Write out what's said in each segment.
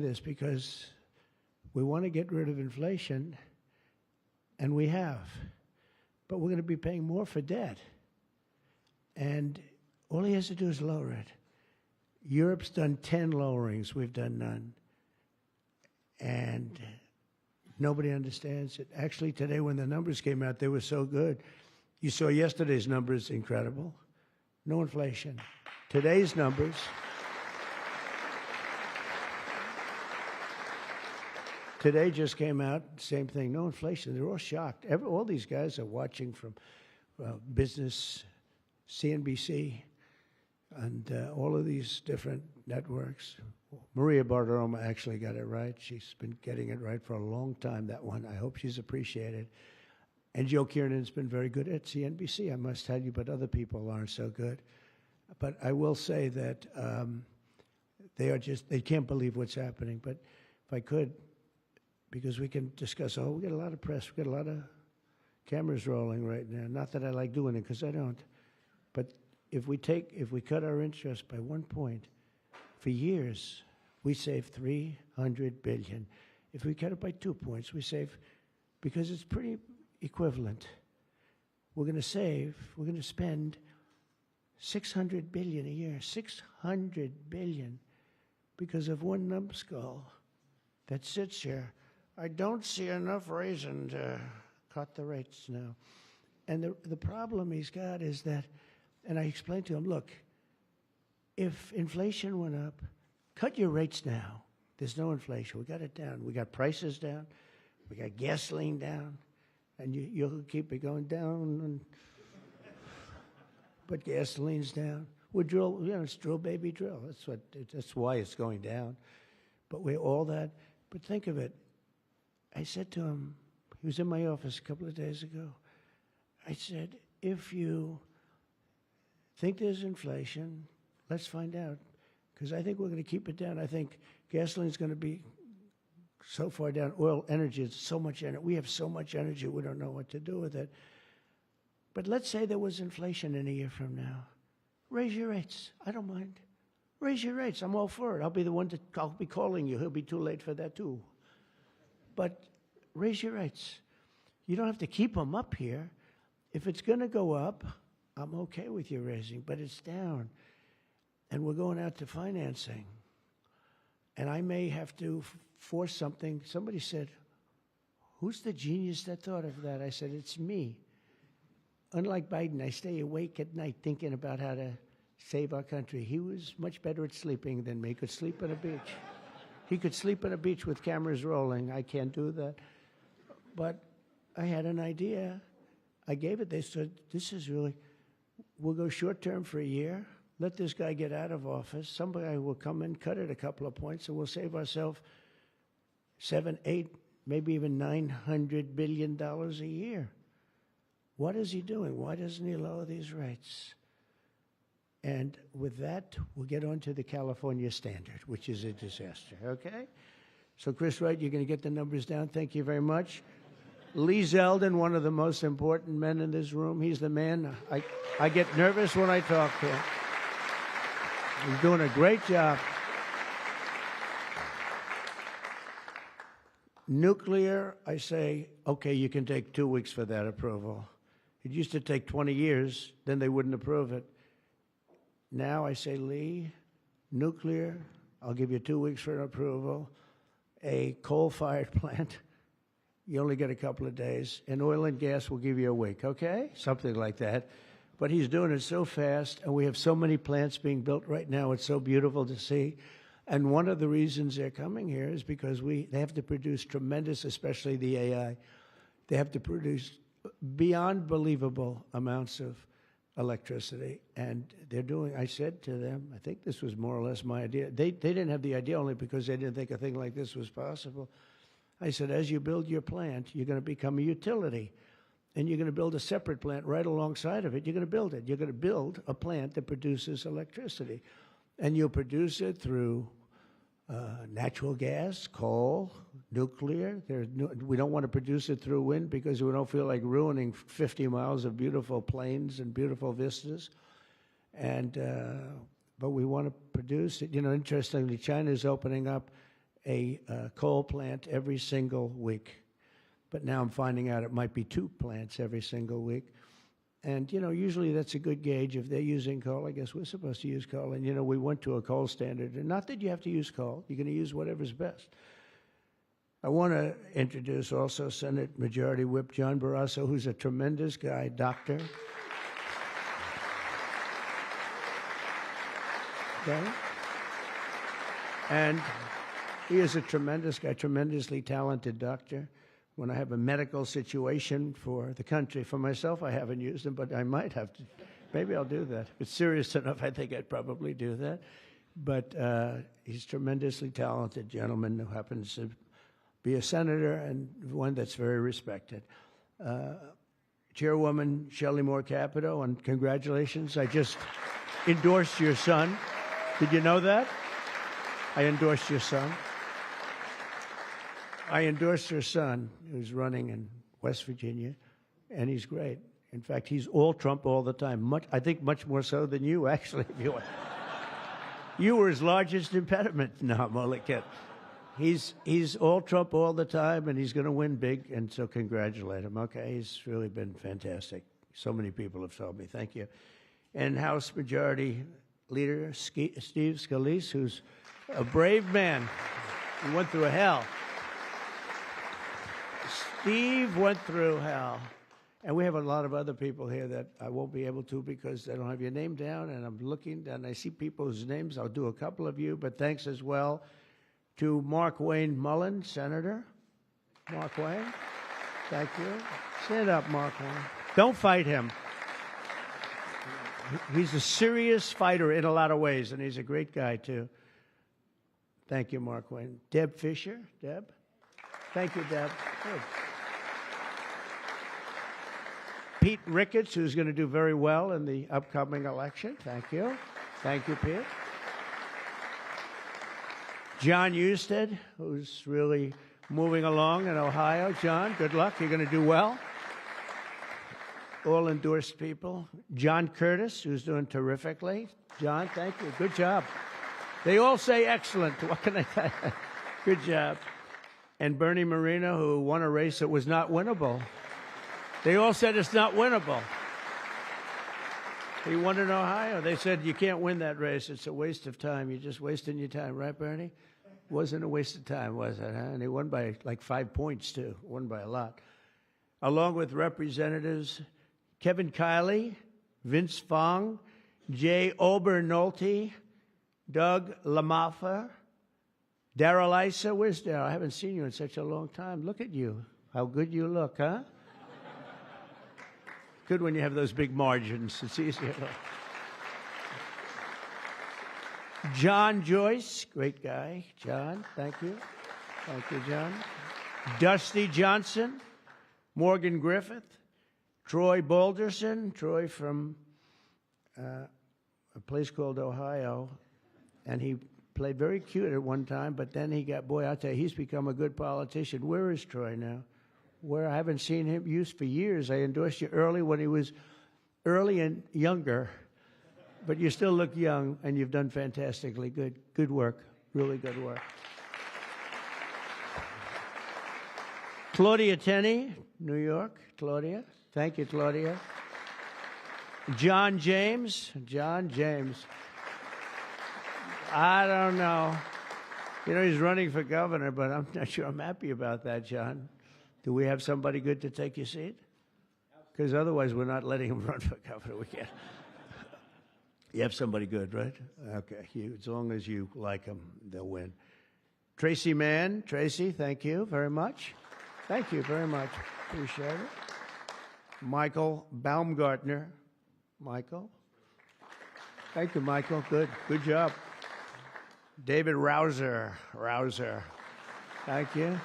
this because we want to get rid of inflation, and we have, but we're going to be paying more for debt. And all he has to do is lower it. Europe's done 10 lowerings. We've done none. And nobody understands it. Actually, today when the numbers came out, they were so good. You saw yesterday's numbers, incredible. No inflation. Today's numbers. Today just came out, same thing, no inflation. They're all shocked. All these guys are watching from business, CNBC, and all of these different networks. Maria Bartiromo actually got it right. She's been getting it right for a long time, that one. I hope she's appreciated. And Joe Kiernan's been very good at CNBC, I must tell you, but other people aren't so good. But I will say that they can't believe what's happening. But if I could, because we can discuss, we get a lot of press, we get a lot of cameras rolling right now. Not that I like doing it, because I don't. But if we cut our interest by 1 point, for years, we save $300 billion. If we cut it by 2 points, we save, because it's pretty equivalent. We're going to spend $600 billion a year, $600 billion, because of one numbskull that sits here. I don't see enough reason to cut the rates now. And the problem he's got is that, and I explained to him, look, if inflation went up, cut your rates now. There's no inflation. We got it down. We got prices down. We got gasoline down. And you'll keep it going down. But gasoline's down. We drill, it's drill, baby, drill. That's why it's going down. But all that. But think of it. I said to him, he was in my office a couple of days ago. I said, if you think there's inflation, let's find out. Because I think we're going to keep it down. I think gasoline's going to be so far down. Oil, energy, it's so much energy. We have so much energy, we don't know what to do with it. But let's say there was inflation in a year from now. Raise your rates. I don't mind. Raise your rates. I'm all for it. I'll be calling you. He'll be too late for that too. But raise your rates. You don't have to keep them up here. If it's going to go up, I'm okay with you raising, but it's down. And we're going out to financing. And I may have to force something. Somebody said, who's the genius that thought of that? I said, it's me. Unlike Biden, I stay awake at night thinking about how to save our country. He was much better at sleeping than me. He could sleep on a beach. He could sleep on a beach with cameras rolling. I can't do that. But I had an idea. I gave it. They said, we'll go short term for a year. Let this guy get out of office. Somebody will come in, cut it a couple of points, and we'll save ourselves $7, $8, maybe even $900 billion a year. What is he doing? Why doesn't he lower these rates? And with that, we'll get on to the California standard, which is a disaster, okay? So, Chris Wright, you're going to get the numbers down. Thank you very much. Lee Zeldin, one of the most important men in this room. He's the man. I get nervous when I talk to him. He's doing a great job. Nuclear, I say, okay, you can take 2 weeks for that approval. It used to take 20 years, then they wouldn't approve it. Now I say, Lee, nuclear, I'll give you 2 weeks for an approval. A coal-fired plant, you only get a couple of days. And oil and gas will give you a week, okay? Something like that. But he's doing it so fast, and we have so many plants being built right now. It's so beautiful to see. And one of the reasons they're coming here is because they have to produce tremendous, especially the AI, they have to produce beyond believable amounts of electricity. And they're doing, I said to them, I think this was more or less my idea. They didn't have the idea only because they didn't think a thing like this was possible. I said, as you build your plant, you're going to become a utility. And you're going to build a separate plant right alongside of it. You're going to build it. You're going to build a plant that produces electricity. And you'll produce it through natural gas, coal, nuclear. We don't want to produce it through wind because we don't feel like ruining 50 miles of beautiful plains and beautiful vistas. And but we want to produce it. You know, interestingly, China is opening up a coal plant every single week. But now I'm finding out it might be 2 plants every single week. And, usually that's a good gauge. If they're using coal, I guess we're supposed to use coal. And, we went to a coal standard. And not that you have to use coal. You're going to use whatever's best. I want to introduce also Senate Majority Whip John Barrasso, who's a tremendous guy, doctor. Okay? And he is a tremendous guy, tremendously talented doctor. When I have a medical situation for the country, for myself, I haven't used him, but I might have to. Maybe I'll do that. If it's serious enough, I think I'd probably do that. But he's a tremendously talented gentleman who happens to be a senator and one that's very respected. Chairwoman Shelley Moore Capito, and congratulations. I just endorsed your son. Did you know that? I endorsed your son. I endorsed your son, who's running in West Virginia, and he's great. In fact, he's all Trump all the time. I think much more so than you, actually. You were his largest impediment. No, I'm only kidding. He's all Trump all the time, and he's going to win big, and so congratulate him. Okay, he's really been fantastic. So many people have told me. Thank you. And House Majority Leader Steve Scalise, who's a brave man. He went through hell. Steve went through hell. And we have a lot of other people here that I won't be able to because I don't have your name down, and I'm looking, and I see people's names. I'll do a couple of you, but thanks as well to Mark Wayne Mullen, Senator. Mark Wayne, thank you. Stand up, Mark Wayne. Don't fight him. He's a serious fighter in a lot of ways, and he's a great guy, too. Thank you, Mark Wayne. Deb Fisher. Deb? Thank you, Deb. Good. Pete Ricketts, who's going to do very well in the upcoming election. Thank you. Thank you, Pete. John Husted, who's really moving along in Ohio. John, good luck. You're going to do well. All endorsed people. John Curtis, who's doing terrifically. John, thank you. Good job. They all say excellent. What can I tell you? Good job. And Bernie Moreno, who won a race that was not winnable. They all said it's not winnable. He won in Ohio. They said, you can't win that race. It's a waste of time. You're just wasting your time. Right, Bernie? Wasn't a waste of time, was it? Huh? And he won by like 5 points, too. Won by a lot. Along with Representatives Kevin Kiley, Vince Fong, Jay Obernolte, Doug Lamaffa, Darrell Issa. Where's Darrell? I haven't seen you in such a long time. Look at you. How good you look, huh? Good when you have those big margins. It's easier. John Joyce, great guy. John, thank you. Thank you, John. Dusty Johnson, Morgan Griffith, Troy Balderson. Troy from a place called Ohio, and he played very cute at one time, but then he got, boy, I'll tell you, he's become a good politician. Where is Troy now? Where I haven't seen him used for years. I endorsed you early when he was early and younger, but you still look young, and you've done fantastically good. Good work, really good work. Claudia Tenney, New York. Claudia, thank you, Claudia. John James. John James. I don't know. He's running for governor, but I'm not sure I'm happy about that, John. Do we have somebody good to take your seat? Because otherwise we're not letting him run for governor. We can't. You have somebody good, right? Okay. As long as you like him, they'll win. Tracy Mann. Tracy, thank you very much. Thank you very much. Appreciate it. Michael Baumgartner. Michael. Thank you, Michael. Good. Good job. David Rouser. Thank you.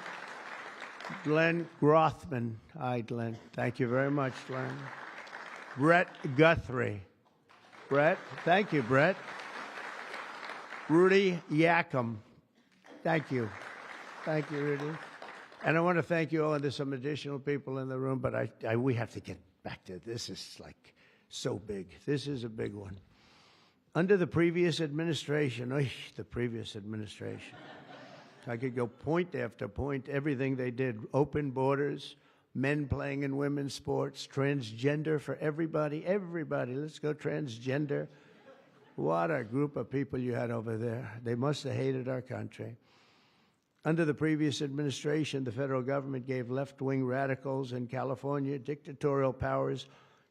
Glenn Grothman. Hi, Glenn. Thank you very much, Glenn. Brett Guthrie. Brett. Thank you, Brett. Rudy Yackham. Thank you. Thank you, Rudy. And I want to thank you all. And there's some additional people in the room, but we have to get back to this. Is like so big. This is a big one. Under the previous administration, I could go point after point, everything they did, open borders, men playing in women's sports, transgender for everybody, let's go transgender. What a group of people you had over there. They must have hated our country. Under the previous administration, the federal government gave left-wing radicals in California dictatorial powers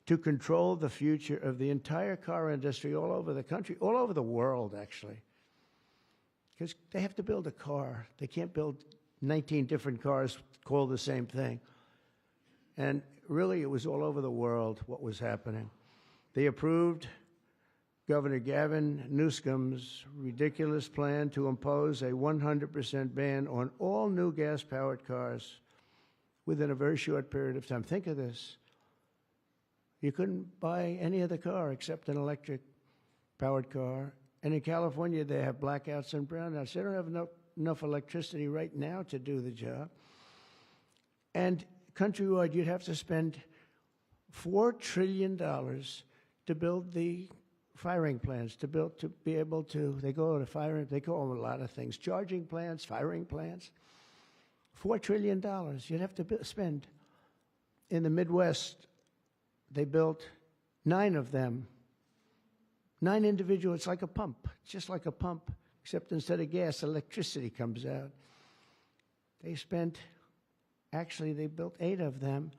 to control the future of the entire car industry all over the country, all over the world, actually. Because they have to build a car. They can't build 19 different cars called the same thing. And really, it was all over the world what was happening. They approved Governor Gavin Newsom's ridiculous plan to impose a 100% ban on all new gas-powered cars within a very short period of time. Think of this. You couldn't buy any other car except an electric-powered car. And in California, they have blackouts and brownouts. They don't have enough electricity right now to do the job. And countrywide, you'd have to spend $4 trillion to build the firing plants, to be able to, they call them a lot of things, charging plants, firing plants. $4 trillion you'd have to spend. In the Midwest, they built 9 of them. 9 individual, it's like a pump. It's just like a pump, except instead of gas, electricity comes out. They built 8 of them.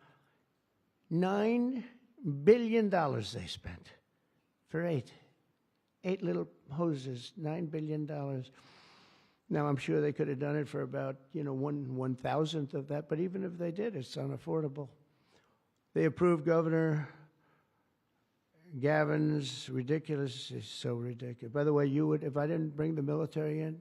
$9 billion they spent for 8 little hoses, $9 billion. Now, I'm sure they could have done it for about, 1/1000th of that, but even if they did, it's unaffordable. They approved Governor Gavin's ridiculous, it's so ridiculous. By the way, if I didn't bring the military in,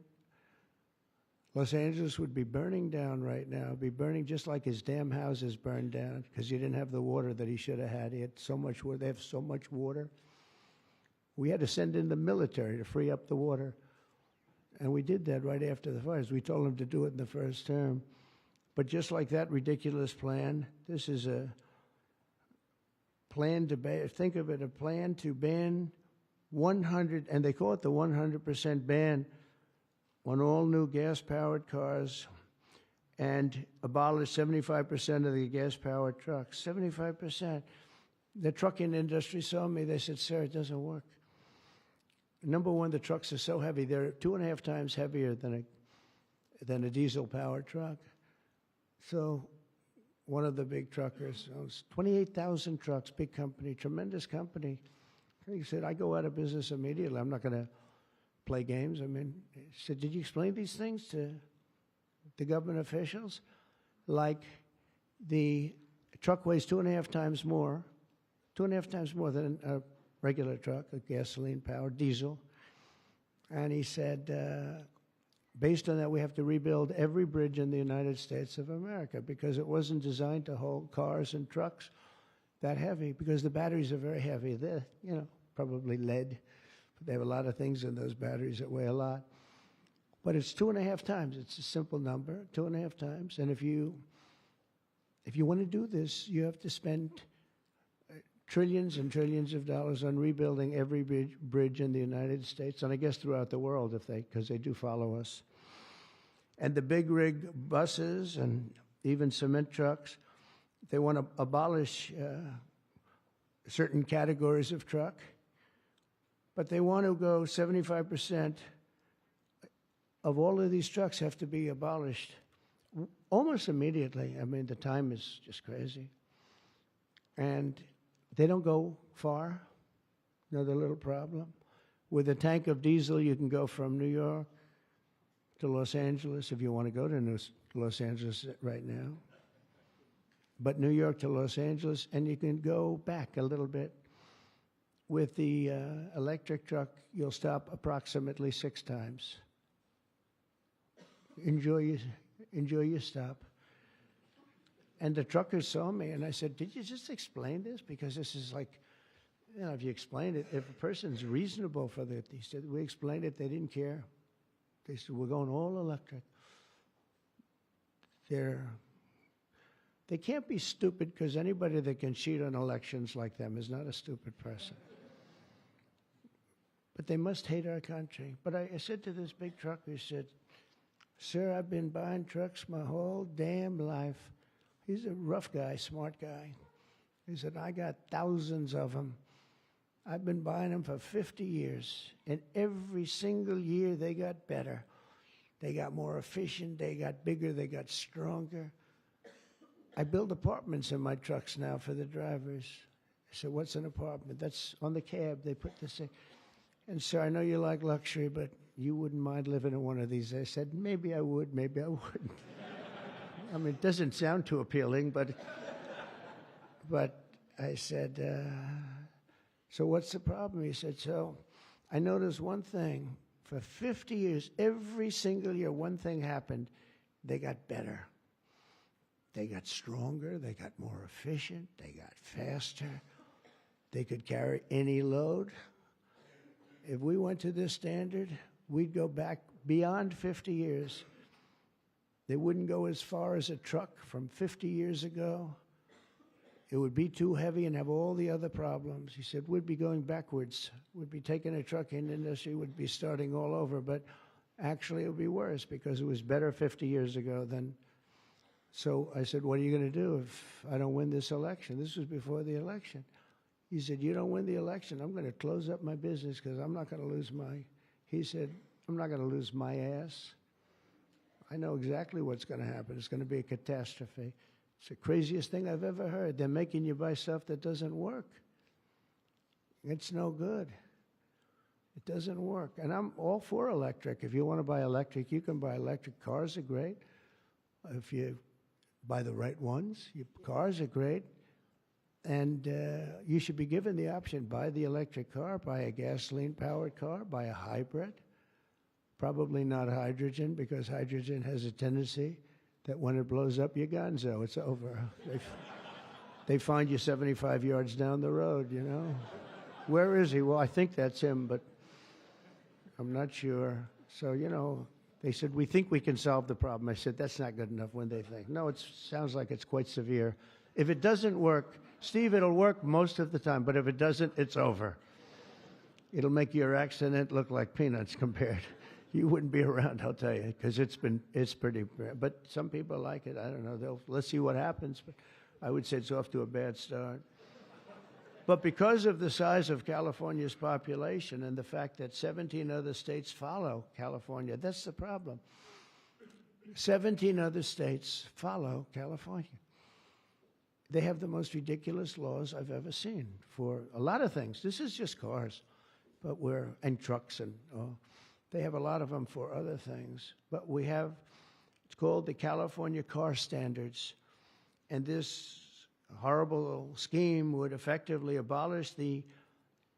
Los Angeles would be burning down right now. It'd be burning just like his damn houses burned down because he didn't have the water that he should have had. He had so much water. They have so much water. We had to send in the military to free up the water. And we did that right after the fires. We told them to do it in the first term. But just like that ridiculous plan, this is a plan to ban, think of it, a plan to ban 100, and they call it the 100% ban on all new gas-powered cars and abolish 75% of the gas-powered trucks. 75%. The trucking industry saw me. They said, sir, it doesn't work. Number one, the trucks are so heavy. They're 2.5 times heavier than a diesel-powered truck. So one of the big truckers owns 28,000 trucks, big company, tremendous company. He said, I go out of business immediately. I'm not going to play games. I mean, he said, did you explain these things to the government officials? Like the truck weighs 2.5 times more than a regular truck, a gasoline-powered diesel. And he said, based on that, we have to rebuild every bridge in the United States of America because it wasn't designed to hold cars and trucks that heavy because the batteries are very heavy. They're, probably lead. But they have a lot of things in those batteries that weigh a lot. But it's 2.5 times. It's a simple number, 2.5 times. And if you want to do this, you have to spend trillions and trillions of dollars on rebuilding every bridge in the United States, and I guess throughout the world, because they do follow us. And the big rig buses and even cement trucks, they want to abolish certain categories of truck, but they want to go 75% of all of these trucks have to be abolished almost immediately. I mean, the time is just crazy. And they don't go far. Another little problem. With a tank of diesel, you can go from New York to Los Angeles if you want to go to Los Angeles right now. But New York to Los Angeles, and you can go back a little bit. With the electric truck, you'll stop approximately 6 times. Enjoy your stop. And the truckers saw me, and I said, did you just explain this? Because this is like, if you explain it, if a person's reasonable for that, he said, we explained it, they didn't care. They said, we're going all electric. They can't be stupid because anybody that can cheat on elections like them is not a stupid person. But they must hate our country. But I said to this big trucker, he said, Sir, I've been buying trucks my whole damn life. He's a rough guy, smart guy. He said, I got thousands of them. I've been buying them for 50 years, and every single year they got better. They got more efficient, they got bigger, they got stronger. I build apartments in my trucks now for the drivers. I said, what's an apartment? That's on the cab. They put this in. And sir, I know you like luxury, but you wouldn't mind living in one of these. I said, maybe I would, maybe I wouldn't. I mean, it doesn't sound too appealing, but I said, so what's the problem? He said, so I noticed one thing. For 50 years, every single year, one thing happened. They got better. They got stronger. They got more efficient. They got faster. They could carry any load. If we went to this standard, we'd go back beyond 50 years. They wouldn't go as far as a truck from 50 years ago. It would be too heavy and have all the other problems. He said, we'd be going backwards. We'd be taking a trucking industry, would be starting all over. But actually, it would be worse because it was better 50 years ago than. So I said, what are you going to do if I don't win this election? This was before the election. He said, you don't win the election, I'm going to close up my business because I'm not going to lose my. He said, I'm not going to lose my ass. I know exactly what's going to happen. It's going to be a catastrophe. It's the craziest thing I've ever heard. They're making you buy stuff that doesn't work. It's no good. It doesn't work. And I'm all for electric. If you want to buy electric, you can buy electric. Cars are great. If you buy the right ones, cars are great. And you should be given the option, buy the electric car, buy a gasoline-powered car, buy a hybrid. Probably not hydrogen, because hydrogen has a tendency that when it blows up, you're gonzo. It's over. They find you 75 yards down the road, you know. Where is he? Well, I think that's him, but I'm not sure. So, you know, they said, we think we can solve the problem. I said, that's not good enough when they think. No, it sounds like it's quite severe. If it doesn't work, Steve, it'll work most of the time, but if it doesn't, it's over. It'll make your accident look like peanuts compared. You wouldn't be around, I'll tell you, because it's pretty bad. But some people like it. I don't know. Let's see what happens. But I would say it's off to a bad start. But because of the size of California's population and the fact that 17 other states follow California, that's the problem. 17 other states follow California. They have the most ridiculous laws I've ever seen for a lot of things. This is just cars, but and trucks and they have a lot of them for other things. But we have, it's called the California Car Standards. And this horrible scheme would effectively abolish the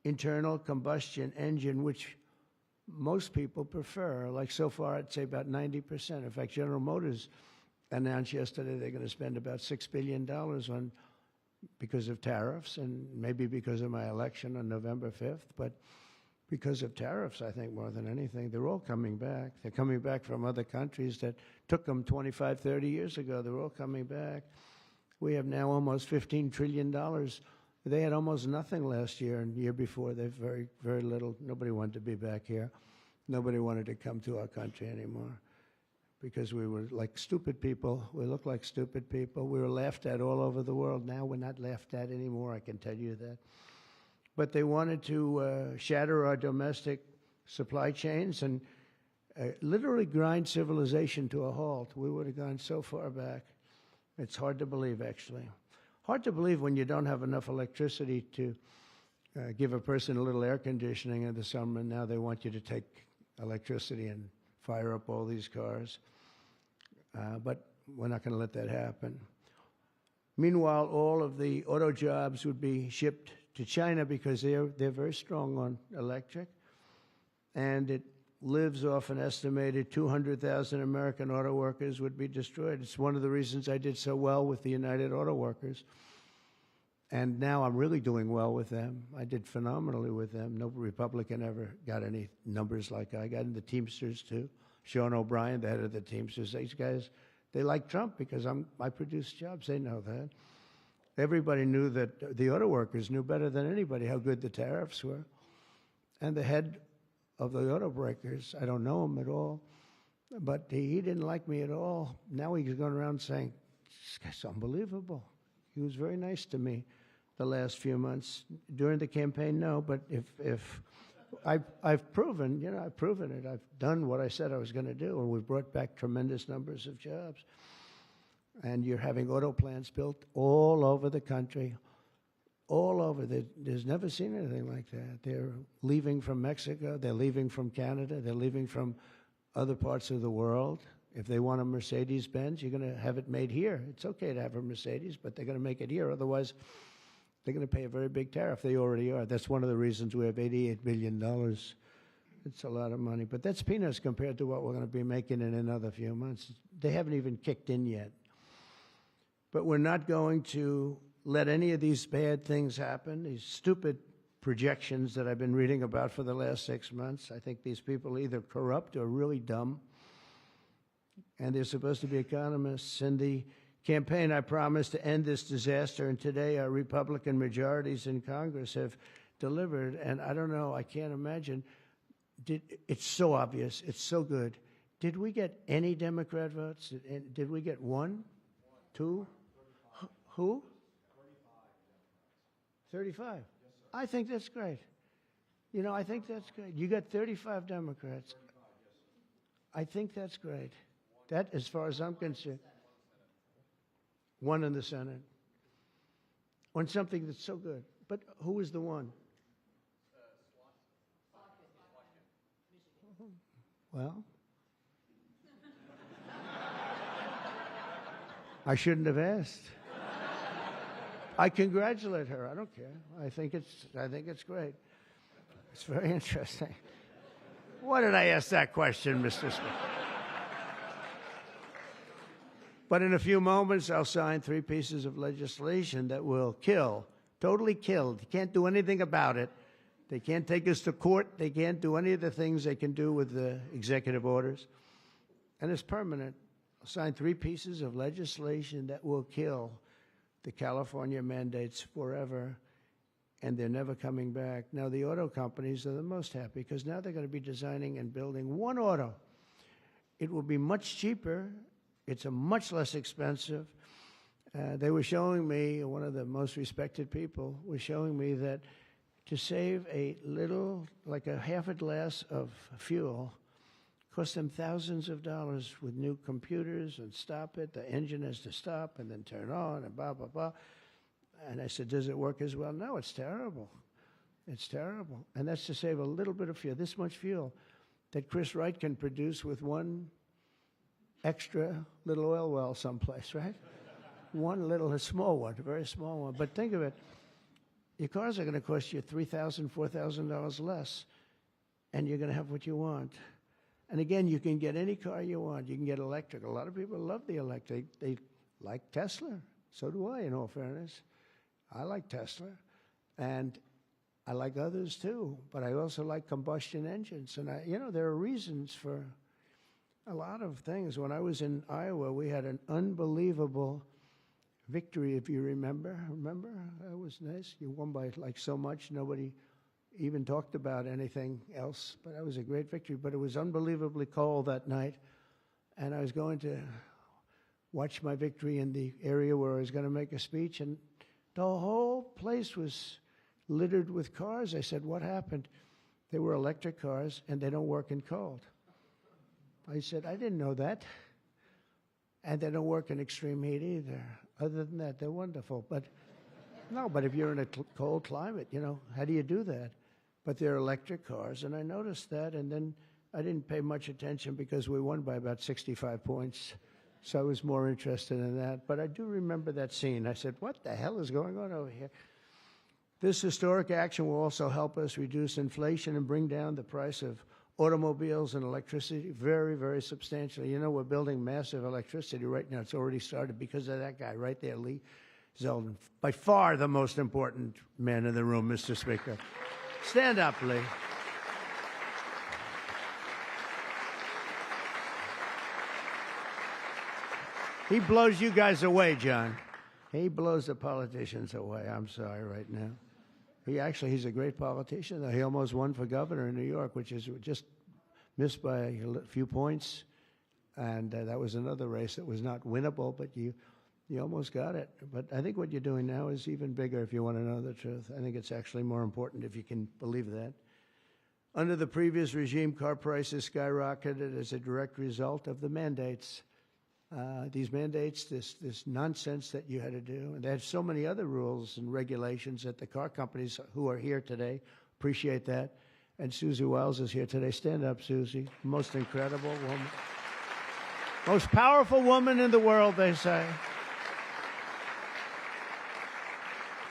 internal combustion engine, which most people prefer. Like so far, I'd say about 90%. In fact, General Motors announced yesterday they're going to spend about $6 billion on, because of tariffs, and maybe because of my election on November 5th, but because of tariffs, I think, more than anything. They're all coming back. They're coming back from other countries that took them 25, 30 years ago. They're all coming back. We have now almost $15 trillion. They had almost nothing last year, and the year before, they've very, very little. Nobody wanted to be back here. Nobody wanted to come to our country anymore because we were like stupid people. We looked like stupid people. We were laughed at all over the world. Now we're not laughed at anymore, I can tell you that. But they wanted to shatter our domestic supply chains and literally grind civilization to a halt. We would have gone so far back. It's hard to believe, actually. Hard to believe when you don't have enough electricity to give a person a little air conditioning in the summer, and now they want you to take electricity and fire up all these cars. But we're not going to let that happen. Meanwhile, all of the auto jobs would be shipped to China because they're very strong on electric, and it lives off an estimated 200,000 American auto workers would be destroyed. It's one of the reasons I did so well with the United Auto Workers, and now I'm really doing well with them. I did phenomenally with them. No Republican ever got any numbers like I got in the Teamsters, too. Sean O'Brien, the head of the Teamsters, these guys, they like Trump because I produce jobs. They know that. Everybody knew that, the auto workers knew better than anybody how good the tariffs were. And the head of the auto breakers, I don't know him at all, But he didn't like me at all. Now he's going around saying, this guy's unbelievable. He was very nice to me the last few months. During the campaign, no, but if I've proven, I've proven it. I've done what I said I was going to do, and we've brought back tremendous numbers of jobs. And you're having auto plants built all over the country, all over. There's never seen anything like that. They're leaving from Mexico. They're leaving from Canada. They're leaving from other parts of the world. If they want a Mercedes-Benz, you're going to have it made here. It's okay to have a Mercedes, but they're going to make it here. Otherwise, they're going to pay a very big tariff. They already are. That's one of the reasons we have $88 billion. It's a lot of money. But that's peanuts compared to what we're going to be making in another few months. They haven't even kicked in yet. But we're not going to let any of these bad things happen, these stupid projections that I've been reading about for the last 6 months. I think these people are either corrupt or really dumb. And they're supposed to be economists. In the campaign, I promised to end this disaster, and today our Republican majorities in Congress have delivered. And I don't know, I can't imagine. It's so obvious. It's so good. Did we get any Democrat votes? Did we get one? Two? Who? 35. Yes, I think that's great. I think that's great. You got 35 Democrats. 35, yes, I think that's great. That, as far as I'm concerned, one in the Senate. On something that's so good. But who is the one? Well, I shouldn't have asked. I congratulate her. I don't care. I think it's great. It's very interesting. Why did I ask that question, Mr. Speaker? But in a few moments, I'll sign 3 pieces of legislation that will kill, totally kill. You can't do anything about it. They can't take us to court. They can't do any of the things they can do with the executive orders. And it's permanent. I'll sign 3 pieces of legislation that will kill the California mandates forever, and they're never coming back. Now, the auto companies are the most happy because now they're going to be designing and building one auto. It will be much cheaper. It's a much less expensive. They were showing me, one of the most respected people was showing me that to save a little, like a half a glass of fuel, cost them thousands of dollars with new computers and stop it. The engine has to stop and then turn on and blah, blah, blah. And I said, does it work as well? No, it's terrible. It's terrible. And that's to save a little bit of fuel, this much fuel that Chris Wright can produce with one extra little oil well someplace, right? One little, a small one, a very small one. But think of it. Your cars are going to cost you $3,000, $4,000 less, and you're going to have what you want. And again, you can get any car you want. You can get electric. A lot of people love the electric. They like Tesla. So do I, in all fairness. I like Tesla. And I like others, too. But I also like combustion engines. And, there are reasons for a lot of things. When I was in Iowa, we had an unbelievable victory, if you remember. Remember? That was nice. You won by, so much. Nobody even talked about anything else, but that was a great victory. But it was unbelievably cold that night, and I was going to watch my victory in the area where I was going to make a speech, and the whole place was littered with cars. I said, what happened? They were electric cars, and they don't work in cold. I said, I didn't know that. And they don't work in extreme heat either. Other than that, they're wonderful. But if you're in a cold climate, how do you do that? But they're electric cars, and I noticed that, and then I didn't pay much attention because we won by about 65 points, so I was more interested in that. But I do remember that scene. I said, what the hell is going on over here? This historic action will also help us reduce inflation and bring down the price of automobiles and electricity very, very substantially. We're building massive electricity right now. It's already started because of that guy right there, Lee Zeldin. By far the most important man in the room, Mr. Speaker. Stand up, Lee. He blows you guys away, John. He blows the politicians away. I'm sorry right now. He's a great politician. He almost won for governor in New York, which is just missed by a few points. And that was another race that was not winnable, but you almost got it. But I think what you're doing now is even bigger if you want to know the truth. I think it's actually more important if you can believe that. Under the previous regime, car prices skyrocketed as a direct result of the mandates. These mandates, this nonsense that you had to do. And they had so many other rules and regulations that the car companies who are here today appreciate that. And Susie Wiles is here today. Stand up, Susie. Most incredible woman. Most powerful woman in the world, they say.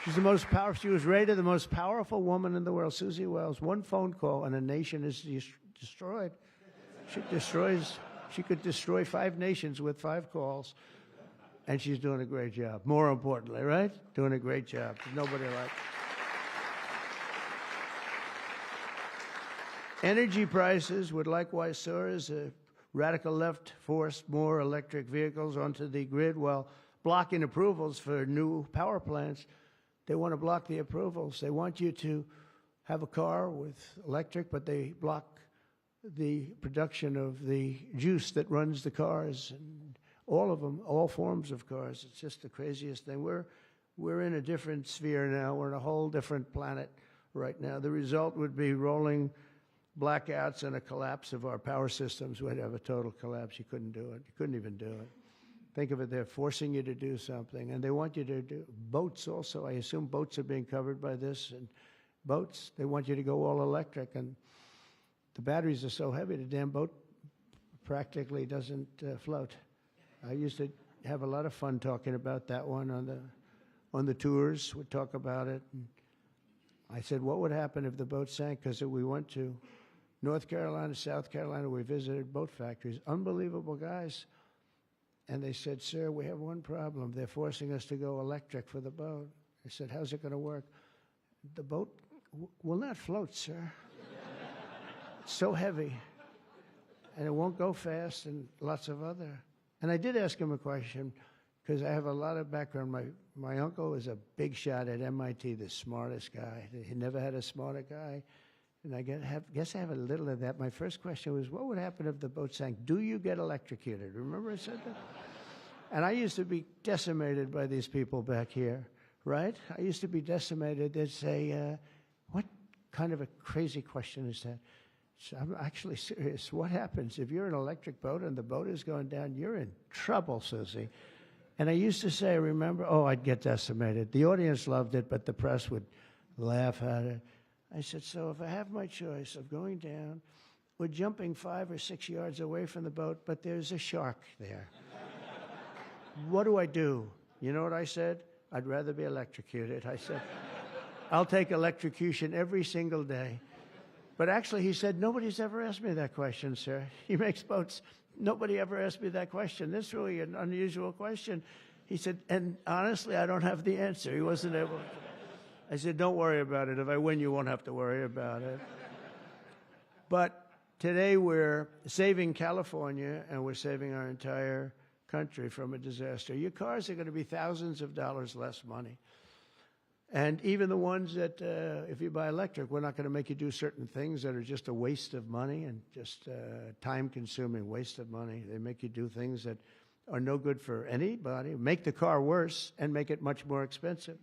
She's the most powerful. She was rated the most powerful woman in the world. Susie Wiles. One phone call and a nation is destroyed. She could destroy 5 nations with 5 calls. And she's doing a great job. More importantly, right? Doing a great job. There's nobody like. Energy prices would likewise soar as a radical left forced more electric vehicles onto the grid while blocking approvals for new power plants. They want to block the approvals. They want you to have a car with electric, but they block the production of the juice that runs the cars, and all of them, all forms of cars. It's just the craziest thing. We're in a different sphere now. We're in a whole different planet right now. The result would be rolling blackouts and a collapse of our power systems. We'd have a total collapse. You couldn't do it. You couldn't even do it. Think of it, they're forcing you to do something, and they want you to do boats also. I assume boats are being covered by this, and boats, they want you to go all electric, and the batteries are so heavy, the damn boat practically doesn't float. I used to have a lot of fun talking about that one on the tours. We'd talk about it. And I said, what would happen if the boat sank? Because we went to North Carolina, South Carolina. We visited boat factories. Unbelievable guys. And they said, sir, we have one problem. They're forcing us to go electric for the boat. I said, how's it going to work? The boat will not float, sir. It's so heavy. And it won't go fast, and lots of other. And I did ask him a question, because I have a lot of background. My uncle was a big shot at MIT, the smartest guy. He never had a smarter guy. And I guess I have a little of that. My first question was, what would happen if the boat sank? Do you get electrocuted? Remember I said that? And I used to be decimated by these people back here, right? I used to be decimated. They'd say, what kind of a crazy question is that? So I'm actually serious. What happens if you're in an electric boat and the boat is going down? You're in trouble, Susie. And I used to say, remember, I'd get decimated. The audience loved it, but the press would laugh at it. I said, so if I have my choice of going down or jumping 5 or 6 yards away from the boat, but there's a shark there, what do I do? You know what I said? I'd rather be electrocuted. I said, I'll take electrocution every single day. But actually, he said, nobody's ever asked me that question, sir. He makes boats. Nobody ever asked me that question. This is really an unusual question. He said, and honestly, I don't have the answer. He wasn't able to. I said, don't worry about it. If I win, you won't have to worry about it. But today we're saving California, and we're saving our entire country from a disaster. Your cars are going to be thousands of dollars less money. And even the ones that, if you buy electric, we're not going to make you do certain things that are just a waste of money and just time-consuming waste of money. They make you do things that are no good for anybody, make the car worse, and make it much more expensive.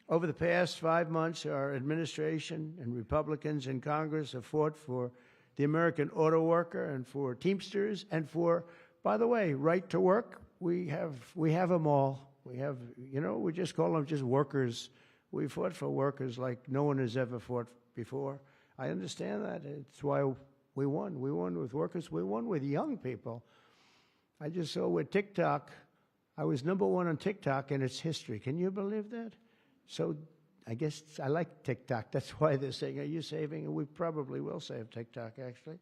Over the past 5 months, our administration and Republicans in Congress have fought for the American auto worker and for Teamsters and for, by the way, right to work. We have them all. We have, we just call them just workers. We fought for workers like no one has ever fought before. I understand that. It's why we won. We won with workers. We won with young people. I just saw with TikTok, I was #1 on TikTok in its history. Can you believe that? So I guess I like TikTok. That's why they're saying, are you saving? And we probably will save TikTok, actually.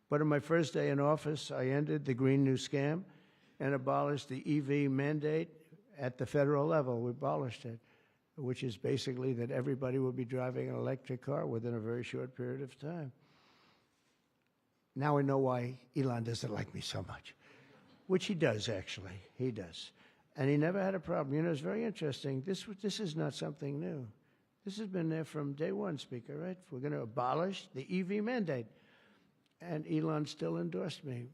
But on my first day in office, I ended the Green New Scam and abolished the EV mandate at the federal level. We abolished it, which is basically that everybody will be driving an electric car within a very short period of time. Now I know why Elon doesn't like me so much, which he does, actually. He does. And he never had a problem. It's very interesting. This is not something new. This has been there from day one, Speaker, right? We're going to abolish the EV mandate. And Elon still endorsed me.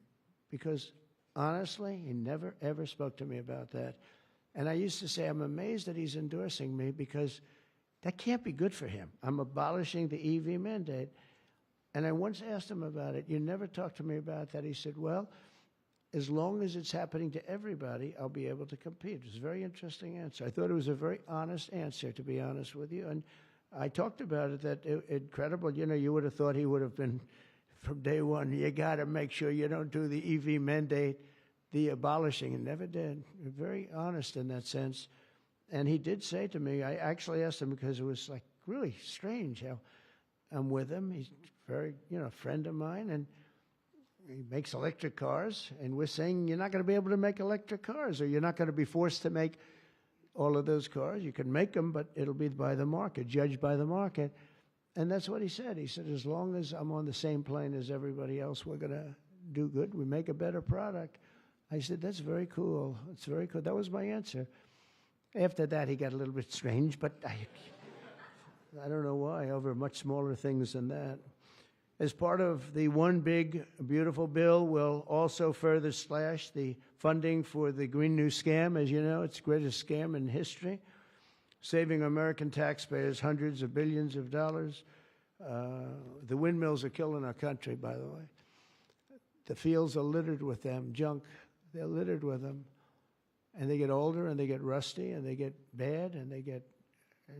because honestly, he never, ever spoke to me about that. And I used to say, I'm amazed that he's endorsing me because that can't be good for him. I'm abolishing the EV mandate. And I once asked him about it. You never talked to me about that. He said, well, as long as it's happening to everybody, I'll be able to compete. It was a very interesting answer. I thought it was a very honest answer, to be honest with you. And I talked about it, that incredible, you know, you would have thought he would have been from day one, you got to make sure you don't do the EV mandate, the abolishing, and never did. Very honest in that sense. And he did say to me, I actually asked him because it was like really strange how I'm with him. He's very, you know, a friend of mine, and he makes electric cars, and we're saying you're not going to be able to make electric cars, or you're not going to be forced to make all of those cars. You can make them, but it'll be by the market, judged by the market. And that's what he said. He said, as long as I'm on the same plane as everybody else, we're going to do good. We make a better product. I said, that's very cool. It's very cool. That was my answer. After that, he got a little bit strange, but I don't know why, over much smaller things than that. As part of the One Big Beautiful Bill, will also further slash the funding for the Green New Scam. As you know, it's the greatest scam in history, saving American taxpayers hundreds of billions of dollars. The windmills are killing our country, by the way. The fields are littered with them, junk. They're littered with them. And they get older, and they get rusty, and they get bad, and they get...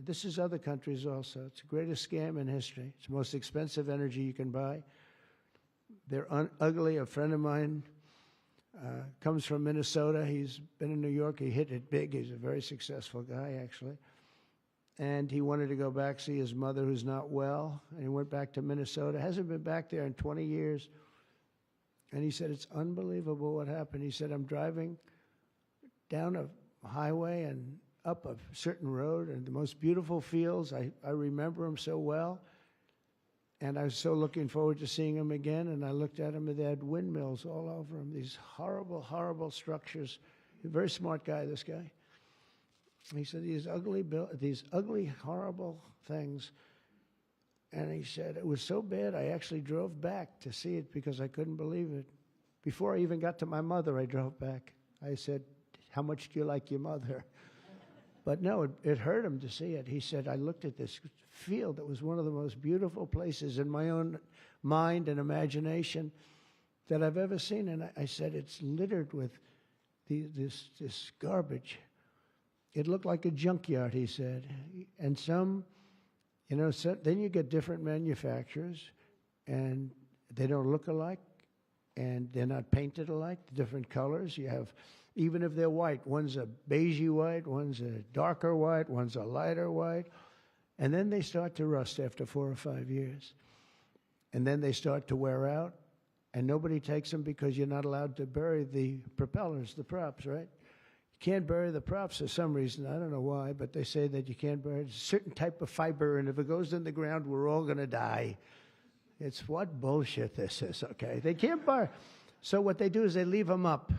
This is other countries also. It's the greatest scam in history. It's the most expensive energy you can buy. They're ugly. A friend of mine comes from Minnesota. He's been in New York. He hit it big. He's a very successful guy, actually. And he wanted to go back, see his mother who's not well. And he went back to Minnesota. Hasn't been back there in 20 years. And he said, it's unbelievable what happened. He said, I'm driving down a highway and up a certain road, and the most beautiful fields. I remember them so well. And I was so looking forward to seeing them again. And I looked at them, and they had windmills all over them, these horrible, horrible structures. A very smart guy, this guy. He said, these ugly, horrible things. And he said, it was so bad, I actually drove back to see it because I couldn't believe it. Before I even got to my mother, I drove back. I said, how much do you like your mother? But no, it hurt him to see it. He said, I looked at this field that was one of the most beautiful places in my own mind and imagination that I've ever seen. And I said, it's littered with this garbage. It looked like a junkyard, he said. And some, you know, so then you get different manufacturers, and they don't look alike, and they're not painted alike, different colors. You have... Even if they're white, one's a beigey white, one's a darker white, one's a lighter white. And then they start to rust after 4 or 5 years. And then they start to wear out, and nobody takes them because you're not allowed to bury the propellers, the props, right? You can't bury the props for some reason. I don't know why, but they say that you can't bury a certain type of fiber, and if it goes in the ground, we're all going to die. It's what bullshit this is, okay? They can't bury. So what they do is they leave them up.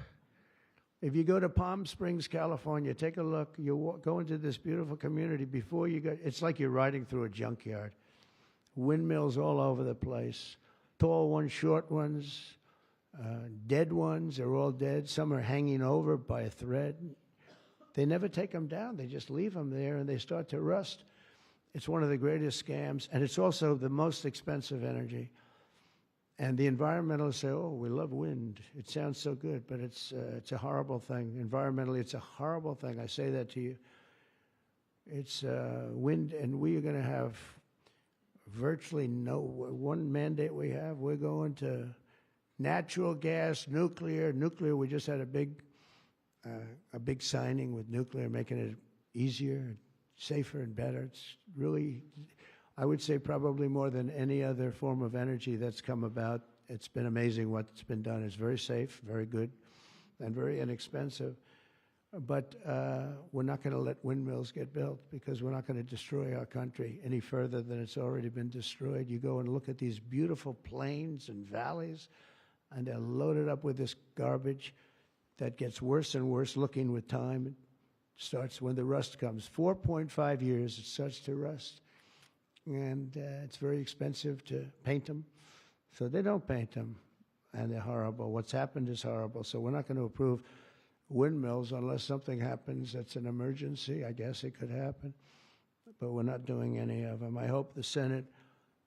If you go to Palm Springs, California, take a look. You go into this beautiful community. Before you go, it's like you're riding through a junkyard. Windmills all over the place. Tall ones, short ones, dead ones. They're all dead. Some are hanging over by a thread. They never take them down. They just leave them there, and they start to rust. It's one of the greatest scams, and it's also the most expensive energy. And the environmentalists say, oh, we love wind. It sounds so good, but it's a horrible thing. Environmentally, it's a horrible thing. I say that to you. It's wind, and we are going to have virtually no, one mandate we have, we're going to natural gas, nuclear. Nuclear, we just had a big signing with nuclear, making it easier, safer, and better. It's really... I would say probably more than any other form of energy that's come about. It's been amazing what's been done. It's very safe, very good, and very inexpensive. But we're not going to let windmills get built because we're not going to destroy our country any further than it's already been destroyed. You go and look at these beautiful plains and valleys, and they're loaded up with this garbage that gets worse and worse looking with time. It starts when the rust comes. 4.5 years, it starts to rust. And it's very expensive to paint them. So they don't paint them. and they're horrible. What's happened is horrible. So we're not going to approve windmills unless something happens that's an emergency. I guess it could happen, but we're not doing any of them. I hope the Senate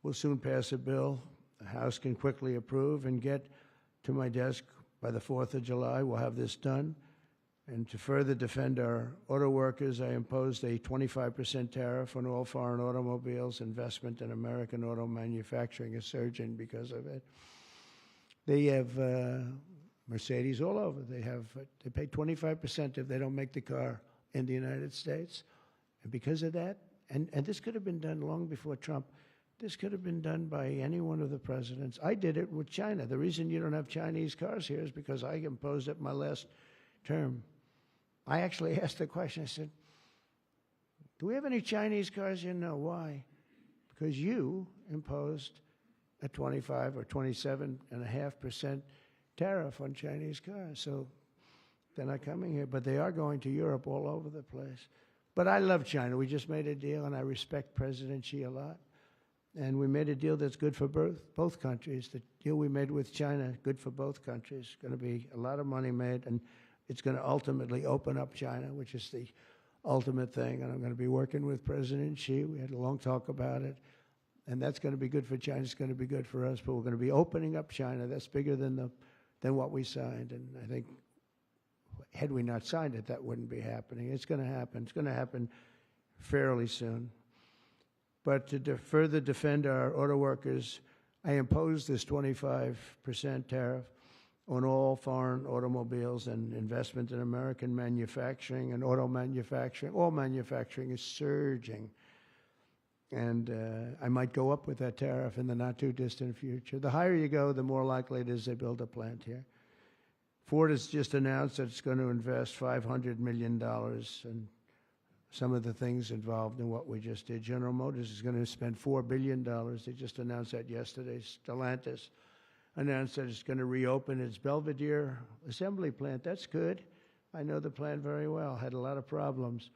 will soon pass a bill the House can quickly approve and get to my desk by the 4th of July. We'll have this done. And to further defend our auto workers, I imposed a 25% tariff on all foreign automobiles. Investment in American auto manufacturing is surging because of it. They have Mercedes all over. They pay 25% if they don't make the car in the United States. And because of that, and this could have been done long before Trump, this could have been done by any one of the presidents. I did it with China. The reason you don't have Chinese cars here is because I imposed it my last term. I actually asked the question. I said, do we have any Chinese cars here? No. Why? Because you imposed a 25 or 27.5% tariff on Chinese cars. So they're not coming here, but they are going to Europe all over the place. But I love China. We just made a deal, and I respect President Xi a lot. And we made a deal that's good for both countries. The deal we made with China, good for both countries. Going to be a lot of money made, and it's going to ultimately open up China, which is the ultimate thing. And I'm going to be working with President Xi. We had a long talk about it. And that's going to be good for China. It's going to be good for us. But we're going to be opening up China. That's bigger than what we signed. And I think had we not signed it, that wouldn't be happening. It's going to happen. It's going to happen fairly soon. But to further defend our auto workers, I imposed this 25% tariff on all foreign automobiles and investment in American manufacturing and auto manufacturing. All manufacturing is surging. And I might go up with that tariff in the not-too-distant future. The higher you go, the more likely it is they build a plant here. Ford has just announced that it's going to invest $500 million in some of the things involved in what we just did. General Motors is going to spend $4 billion. They just announced that yesterday. Stellantis announced that it's going to reopen its Belvidere assembly plant. That's good. I know the plant very well. Had a lot of problems.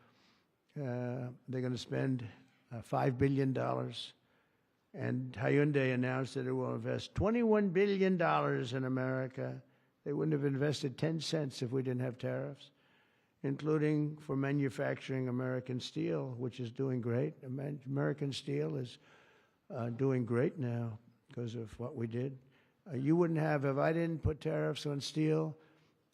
They're going to spend $5 billion. And Hyundai announced that it will invest $21 billion in America. They wouldn't have invested 10 cents if we didn't have tariffs, including for manufacturing American steel, which is doing great. American steel is doing great now because of what we did. You wouldn't have, if I didn't put tariffs on steel,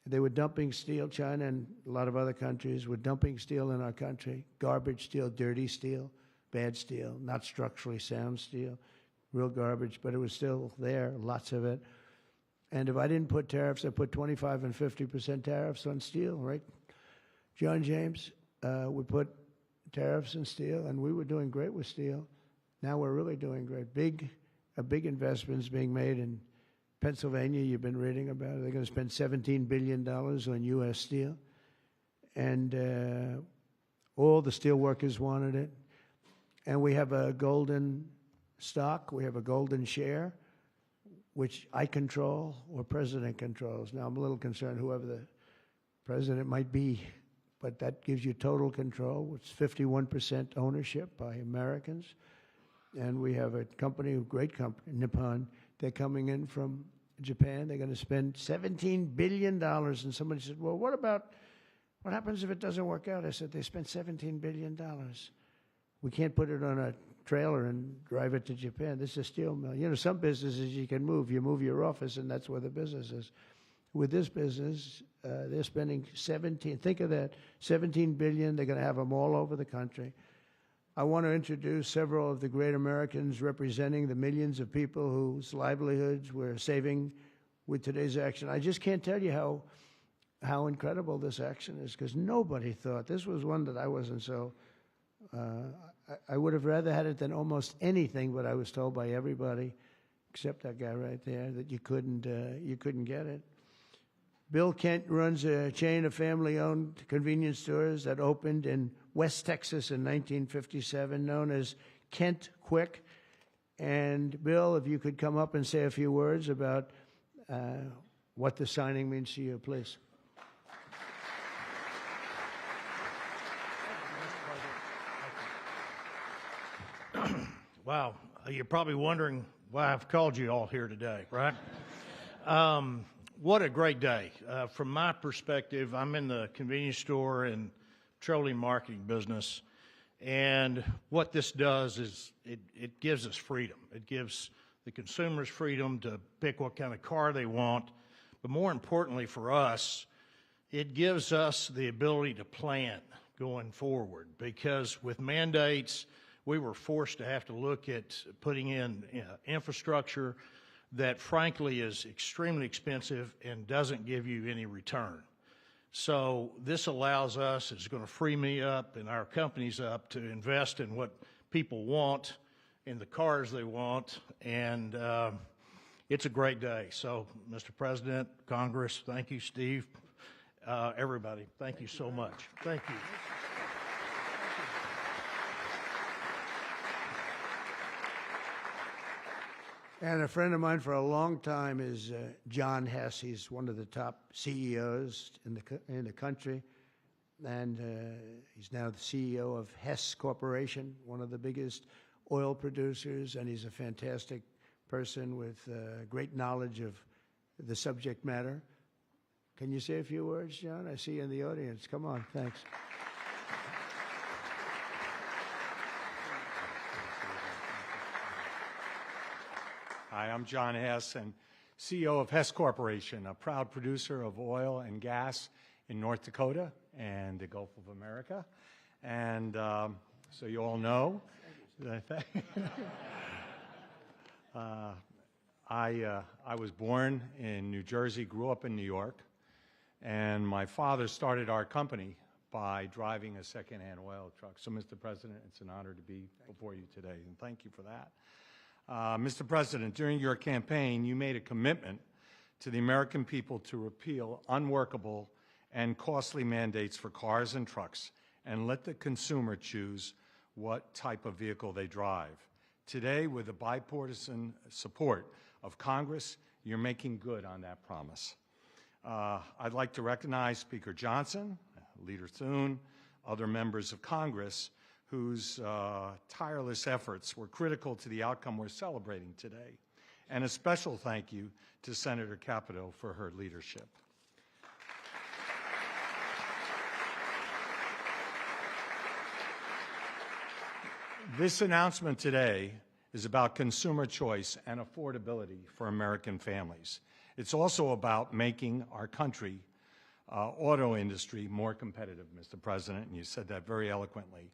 they were dumping steel. China and a lot of other countries were dumping steel in our country. Garbage steel, dirty steel, bad steel, not structurally sound steel, real garbage, but it was still there, lots of it. And if I didn't put tariffs, I put 25 and 50% tariffs on steel, right? John James, we put tariffs on steel, and we were doing great with steel. Now we're really doing great. A big investment is being made in Pennsylvania. You've been reading about it. They're going to spend $17 billion on U.S. steel. And all the steel workers wanted it. And we have a golden stock. We have a golden share, which I control or President controls. Now, I'm a little concerned whoever the president might be, but that gives you total control. It's 51% ownership by Americans. And we have a company, a great company, Nippon. They're coming in from Japan. They're going to spend $17 billion. And somebody said, well, what happens if it doesn't work out? I said, they spent $17 billion. We can't put it on a trailer and drive it to Japan. This is a steel mill. You know, some businesses you can move. You move your office, and that's where the business is. With this business, they're spending think of that, $17 billion. They're going to have them all over the country. I want to introduce several of the great Americans representing the millions of people whose livelihoods we're saving with today's action. I just can't tell you how incredible this action is, because nobody thought. This was one that I wasn't so... I would have rather had it than almost anything, but I was told by everybody, except that guy right there, that you couldn't get it. Bill Kent runs a chain of family-owned convenience stores that opened in West Texas in 1957, known as Kent Quick. And Bill, if you could come up and say a few words about what the signing means to you, please. Wow, you're probably wondering why I've called you all here today, right? What a great day. From my perspective, I'm in the convenience store and petroleum marketing business, and what this does is it gives us freedom. It gives the consumers freedom to pick what kind of car they want, but more importantly for us, it gives us the ability to plan going forward, because with mandates, we were forced to have to look at putting in infrastructure that frankly is extremely expensive and doesn't give you any return. So this allows us, it's going to free me up and our companies up to invest in what people want, in the cars they want, and it's a great day. So, Mr. President, Congress, thank you, Steve, everybody, thank you so much. Thank you. And a friend of mine for a long time is John Hess. He's one of the top CEOs in the country, and he's now the CEO of Hess Corporation, one of the biggest oil producers, and he's a fantastic person with great knowledge of the subject matter. Can you say a few words, John? I see you in the audience. Come on, thanks. Hi, I'm John Hess, and CEO of Hess Corporation, a proud producer of oil and gas in North Dakota and the Gulf of America. And so you all know, I was born in New Jersey, grew up in New York, and my father started our company by driving a secondhand oil truck. So, Mr. President, it's an honor to be before you today, and thank you for that. Mr. President, during your campaign, you made a commitment to the American people to repeal unworkable and costly mandates for cars and trucks and let the consumer choose what type of vehicle they drive. Today, with the bipartisan support of Congress, you're making good on that promise. I'd like to recognize Speaker Johnson, Leader Thune, other members of Congress whose tireless efforts were critical to the outcome we're celebrating today. And a special thank you to Senator Capito for her leadership. This announcement today is about consumer choice and affordability for American families. It's also about making our country, auto industry, more competitive, Mr. President, and you said that very eloquently.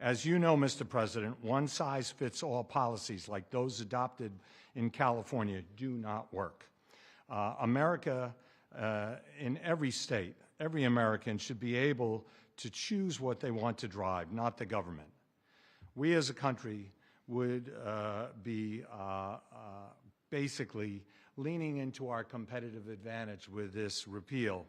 As you know, Mr. President, one-size-fits-all policies like those adopted in California do not work. America, in every state, every American should be able to choose what they want to drive, not the government. We as a country would be basically leaning into our competitive advantage with this repeal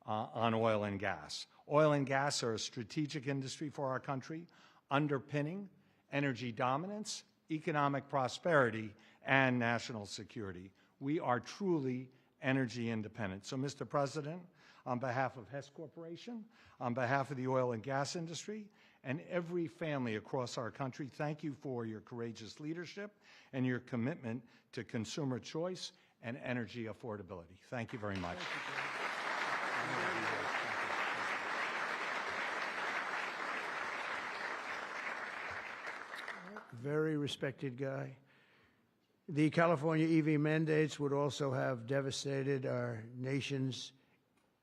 on oil and gas. Oil and gas are a strategic industry for our country, underpinning energy dominance, economic prosperity, and national security. We are truly energy independent. So, Mr. President, on behalf of Hess Corporation, on behalf of the oil and gas industry, and every family across our country, thank you for your courageous leadership and your commitment to consumer choice and energy affordability. Thank you very much. Very respected guy. The California EV mandates would also have devastated our nation's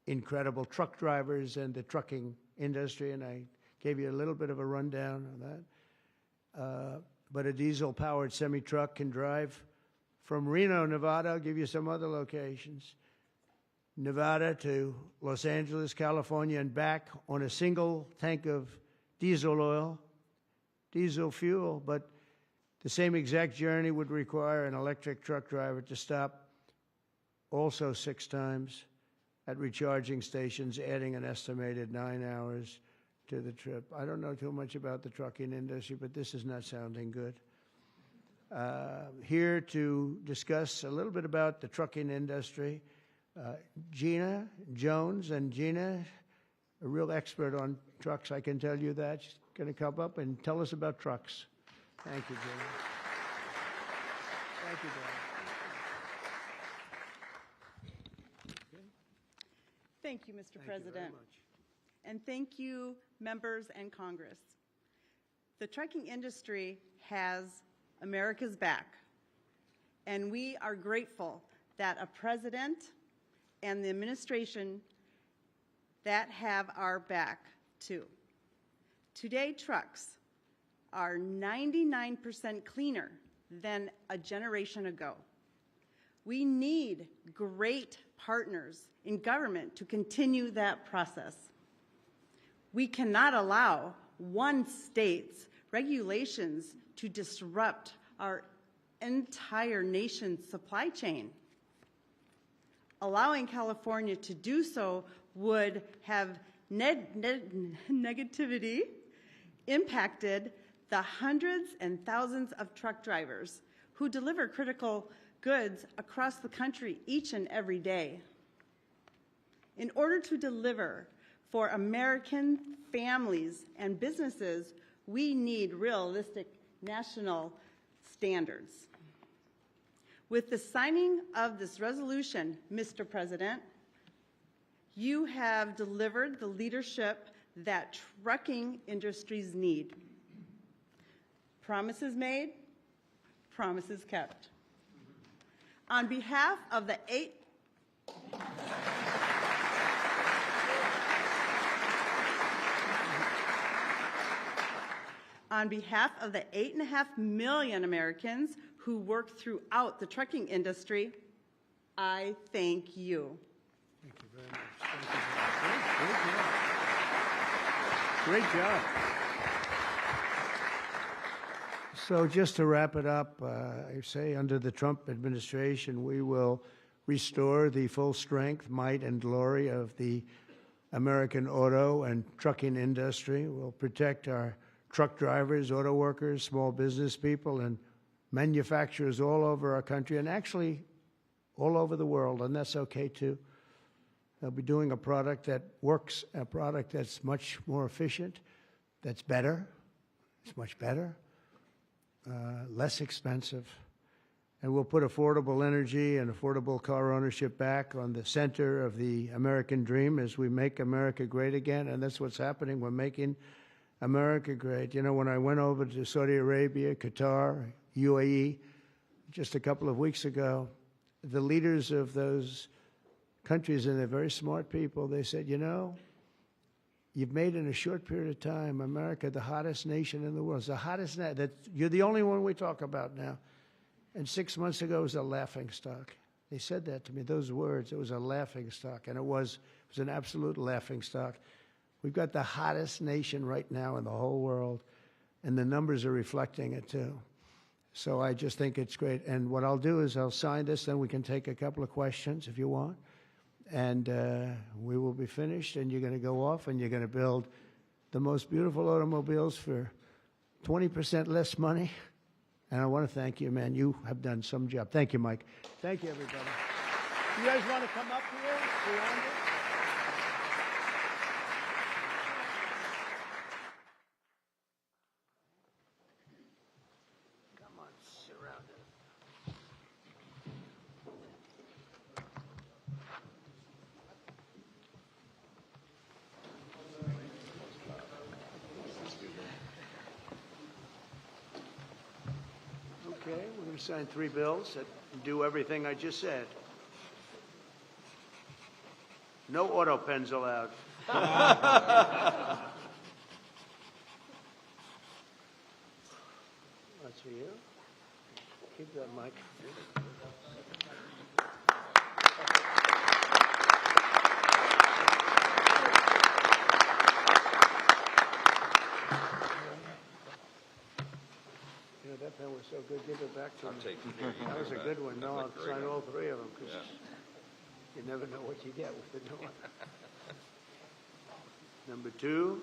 incredible truck drivers and the trucking industry, and I gave you a little bit of a rundown on that. But a diesel-powered semi-truck can drive from Reno, Nevada, I'll give you some other locations, Nevada to Los Angeles, California, and back on a single tank of diesel oil, diesel fuel, but the same exact journey would require an electric truck driver to stop also 6 times at recharging stations, adding an estimated 9 hours to the trip. I don't know too much about the trucking industry, but this is not sounding good. Here to discuss a little bit about the trucking industry, Gina Jones. And Gina, a real expert on trucks, I can tell you that. She's going to come up and tell us about trucks. Thank you, Gina. Thank you, Thank you, Mr. Thank President. you very much. And thank you, members and Congress. The trucking industry has America's back, and we are grateful that a president and the administration that have our back, too. Today, trucks are 99% cleaner than a generation ago. We need great partners in government to continue that process. We cannot allow one state's regulations to disrupt our entire nation's supply chain. Allowing California to do so would have negativity impacted the hundreds and thousands of truck drivers who deliver critical goods across the country each and every day. In order to deliver for American families and businesses, we need realistic national standards. With the signing of this resolution, Mr. President, you have delivered the leadership that trucking industries need. Promises made, promises kept. On behalf of the On behalf of the 8.5 million Americans who work throughout the trucking industry, I thank you. Thank you very much. Thank you very much. Great job. Great job. So just to wrap it up, I say under the Trump administration, we will restore the full strength, might, and glory of the American auto and trucking industry. We'll protect our truck drivers, auto workers, small business people, and manufacturers all over our country, and actually all over the world, and that's okay too. They'll be doing a product that works, a product that's much more efficient, that's better, it's much better, less expensive, and we'll put affordable energy and affordable car ownership back on the center of the American dream as we make America great again, and that's what's happening. We're making America great. You know, when I went over to Saudi Arabia, Qatar, UAE, just a couple of weeks ago, the leaders of those countries, and they're very smart people, they said, you know, you've made in a short period of time America the hottest nation in the world. It's the hottest that you're the only one we talk about now. And 6 months ago, it was a laughingstock. They said that to me, those words. It was a laughingstock, and it was an absolute laughingstock. We've got the hottest nation right now in the whole world, and the numbers are reflecting it too. So I just think it's great. And what I'll do is I'll sign this, then we can take a couple of questions if you want. And we will be finished, and you're going to go off, and you're going to build the most beautiful automobiles for 20% less money. And I want to thank you, man. You have done some job. Thank you, Mike. Thank you, everybody. You guys want to come up here? Beyond it? Come on, surround it. Okay, we're going to sign 3 bills that do everything I just said. No auto pens allowed. That's for you. Keep that, Mike. You know, that pen was so good. Give it back to me. I'm taking care of you. That was a good one. No, I'll sign all 3 of them because Yeah. you never know what you get with the new one. Number 2.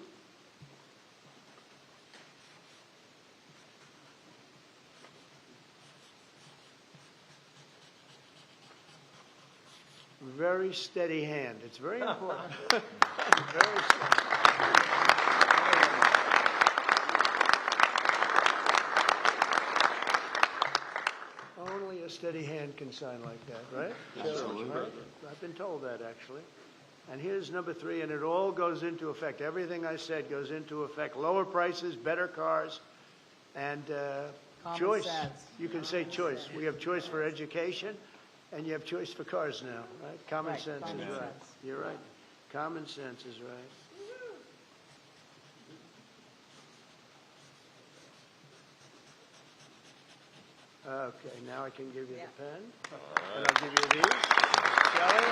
Very steady hand. It's very important. Very steady. Only a steady hand can sign like that, right? Absolutely. Right? I've been told that, actually. And here's number 3, and it all goes into effect. Everything I said goes into effect. Lower prices, better cars, and choice. sense. You can say choice. We have choice for education, and you have choice for cars now, right? Common Right, sense common is right. sense. You're right. Common sense is right. Okay, now I can give you the pen, and I'll give you these. Shelley?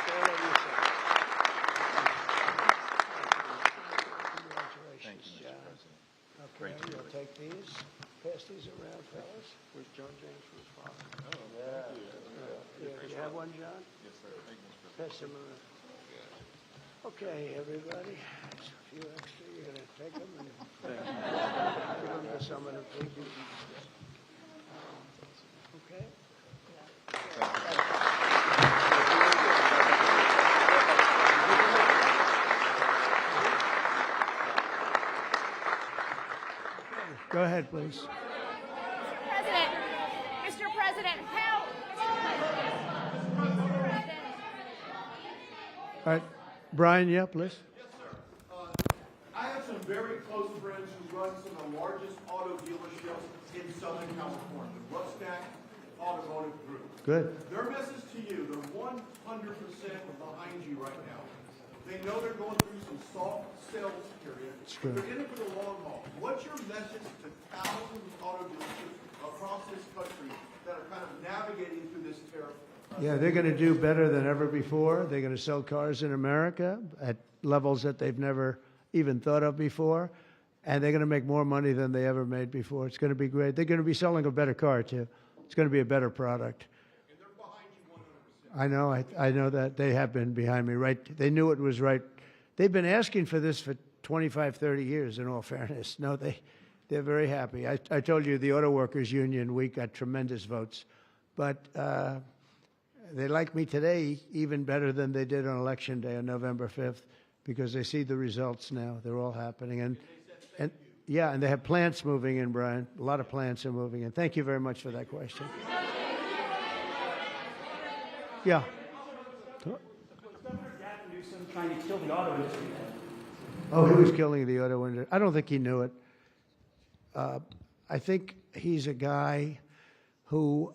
All of you, sir. Congratulations, John. Okay, you'll take these. Pass these around, fellas. Where's John James from his father? Oh, yeah. You have one, John? Yes, sir. Pass them around. Okay, everybody. There's a few extra. You're going to take them and give them to someone who thinks you okay? Go ahead, please. Mr. President, how? All right. Brian, yeah, please. Yes, sir. I have some very close friends who run some of the largest auto dealerships in Southern California, Rusnak Automotive Group. Good. Their message to you, they're 100% behind you right now. They know they're going through some soft sales period. True. They're in it for the long haul. What's your message to thousands of auto dealerships across this country that are kind of navigating through this tariff? Yeah, they're going to do better than ever before. They're going to sell cars in America at levels that they've never even thought of before. And they're going to make more money than they ever made before. It's going to be great. They're going to be selling a better car, too. It's going to be a better product. And they're behind you 100%. I know that. They have been behind me, right? They knew it was right. They've been asking for this for 25, 30 years, in all fairness. No, they're very happy. I told you the Auto Workers Union, we got tremendous votes. But they like me today even better than they did on Election Day on November 5th because they see the results now. They're all happening. And yeah, and they have plants moving in, Brian. A lot of plants are moving in. Thank you very much for that question. Yeah. Trying to kill the auto industry. Oh, he was killing the auto industry. I don't think he knew it. I think he's a guy who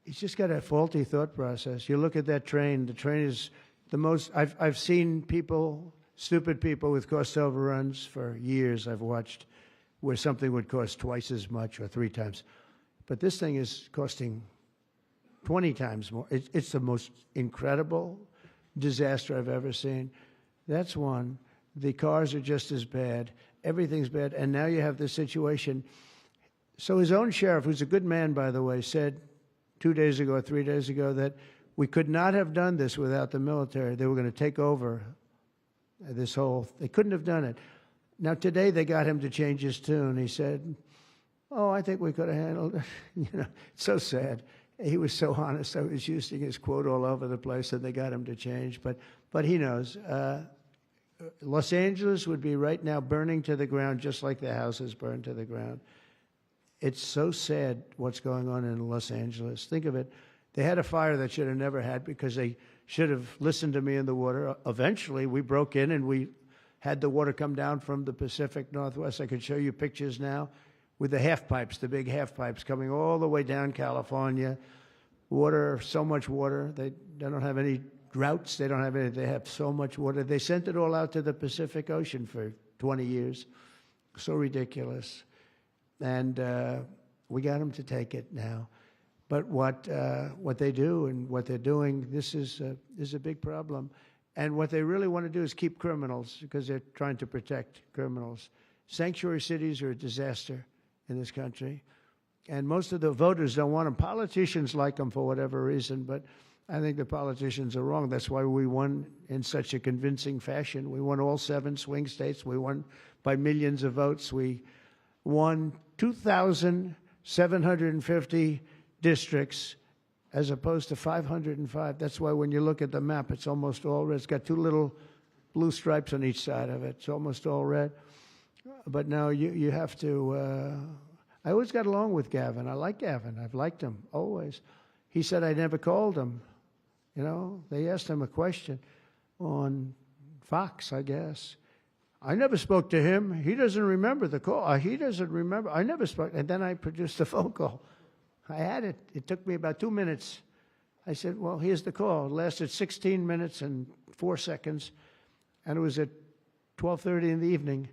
he's just got a faulty thought process. You look at that train. The train is the most. I've seen people, stupid people, with cost overruns for years. I've watched where something would cost twice as much or 3 times, but this thing is costing 20 times more. It's the most incredible disaster I've ever seen. That's one. The cars are just as bad. Everything's bad. And now you have this situation. So his own sheriff, who's a good man, by the way, said 2 days ago or 3 days ago that we could not have done this without the military. They were going to take over this whole, they couldn't have done it. Now today they got him to change his tune. He said, oh, I think we could have handled it. You know, it's so sad. He was so honest. I was using his quote all over the place, and they got him to change. But he knows. Los Angeles would be right now burning to the ground, just like the houses burned to the ground. It's so sad what's going on in Los Angeles. Think of it. They had a fire that should have never had because they should have listened to me in the water. Eventually, we broke in and we had the water come down from the Pacific Northwest. I could show you pictures now with the half pipes, the big half pipes coming all the way down California. Water, so much water. They don't have any droughts. They don't have any. They have so much water. They sent it all out to the Pacific Ocean for 20 years. So ridiculous. And we got them to take it now. But what they do and what they're doing, this is a big problem. And what they really want to do is keep criminals because they're trying to protect criminals. Sanctuary cities are a disaster in this country. And most of the voters don't want them. Politicians like them for whatever reason, but I think the politicians are wrong. That's why we won in such a convincing fashion. We won all 7 swing states. We won by millions of votes. We won 2,750 districts as opposed to 505. That's why when you look at the map, it's almost all red. It's got 2 little blue stripes on each side of it. It's almost all red. But now you have to... I always got along with Gavin. I like Gavin. I've liked him always. He said I never called him. You know, they asked him a question on Fox, I guess. I never spoke to him. He doesn't remember the call. He doesn't remember. I never spoke. And then I produced the phone call. I had it. It took me about 2 minutes. I said, well, here's the call. It lasted 16 minutes and 4 seconds, and it was at 12:30 in the evening.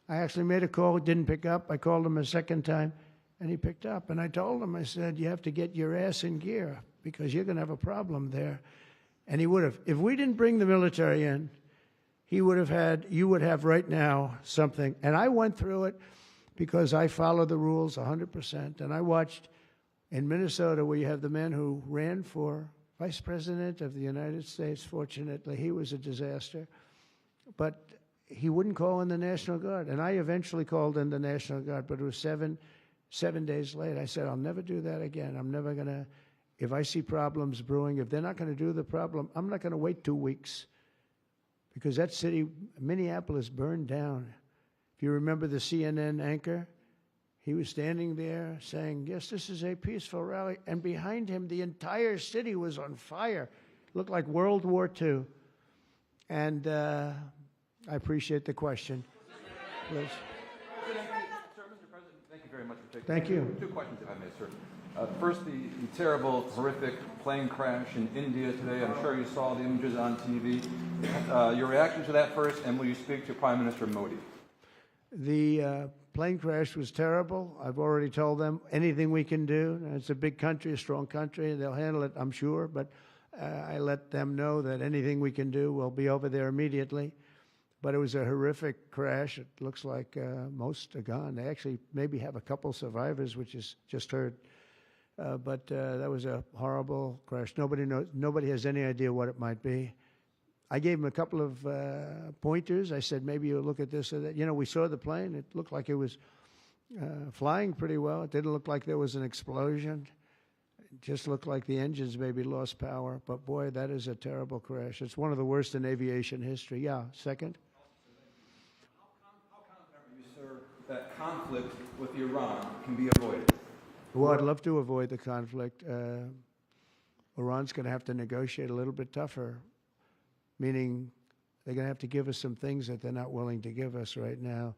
I actually made a call, didn't pick up. I called him a second time, and he picked up. And I told him, I said, you have to get your ass in gear because you're going to have a problem there. And he would have. If we didn't bring the military in, he would have had, you would have right now something. And I went through it because I follow the rules 100%. And I watched in Minnesota where you have the man who ran for vice president of the United States. Fortunately, he was a disaster. But he wouldn't call in the National Guard. And I eventually called in the National Guard, but it was seven days late. I said, I'll never do that again. I'm never going to, if I see problems brewing, if they're not going to do the problem, I'm not going to wait 2 weeks. Because that city, Minneapolis, burned down. If you remember the CNN anchor, he was standing there saying, yes, this is a peaceful rally. And behind him, the entire city was on fire. It looked like World War II. And I appreciate the question. Please. Sir, Mr. President, thank you very much for taking Thank you. 2 questions, if I may, sir. First, the terrible, horrific plane crash in India today. I'm sure you saw the images on TV. Your reaction to that first, and will you speak to Prime Minister Modi? The plane crash was terrible. I've already told them anything we can do. It's a big country, a strong country. They'll handle it, I'm sure. But I let them know that anything we can do, we'll be over there immediately. But it was a horrific crash. It looks like most are gone. They actually maybe have a couple survivors, which is just heard. But that was a horrible crash. Nobody knows. Nobody has any idea what it might be. I gave him a couple of pointers. I said, maybe you'll look at this or that. You know, we saw the plane. It looked like it was flying pretty well. It didn't look like there was an explosion. It just looked like the engines maybe lost power. But, boy, that is a terrible crash. It's one of the worst in aviation history. Yeah, second? How confident are you, sir, that conflict with Iran can be avoided? Well, I'd love to avoid the conflict. Iran's going to have to negotiate a little bit tougher, meaning they're going to have to give us some things that they're not willing to give us right now.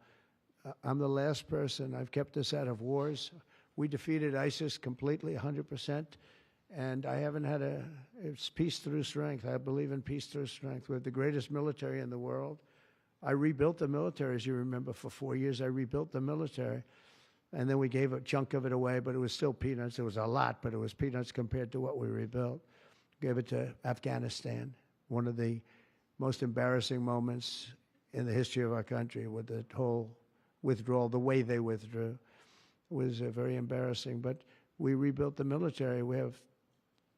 I'm the last person. I've kept us out of wars. We defeated ISIS completely, 100%, and I haven't had it's peace through strength. I believe in peace through strength. We have the greatest military in the world. I rebuilt the military, as you remember, for 4 years. I rebuilt the military. And then we gave a chunk of it away, but it was still peanuts. It was a lot, but it was peanuts compared to what we rebuilt. Gave it to Afghanistan, one of the most embarrassing moments in the history of our country with the whole withdrawal, the way they withdrew was very embarrassing. But we rebuilt the military. We have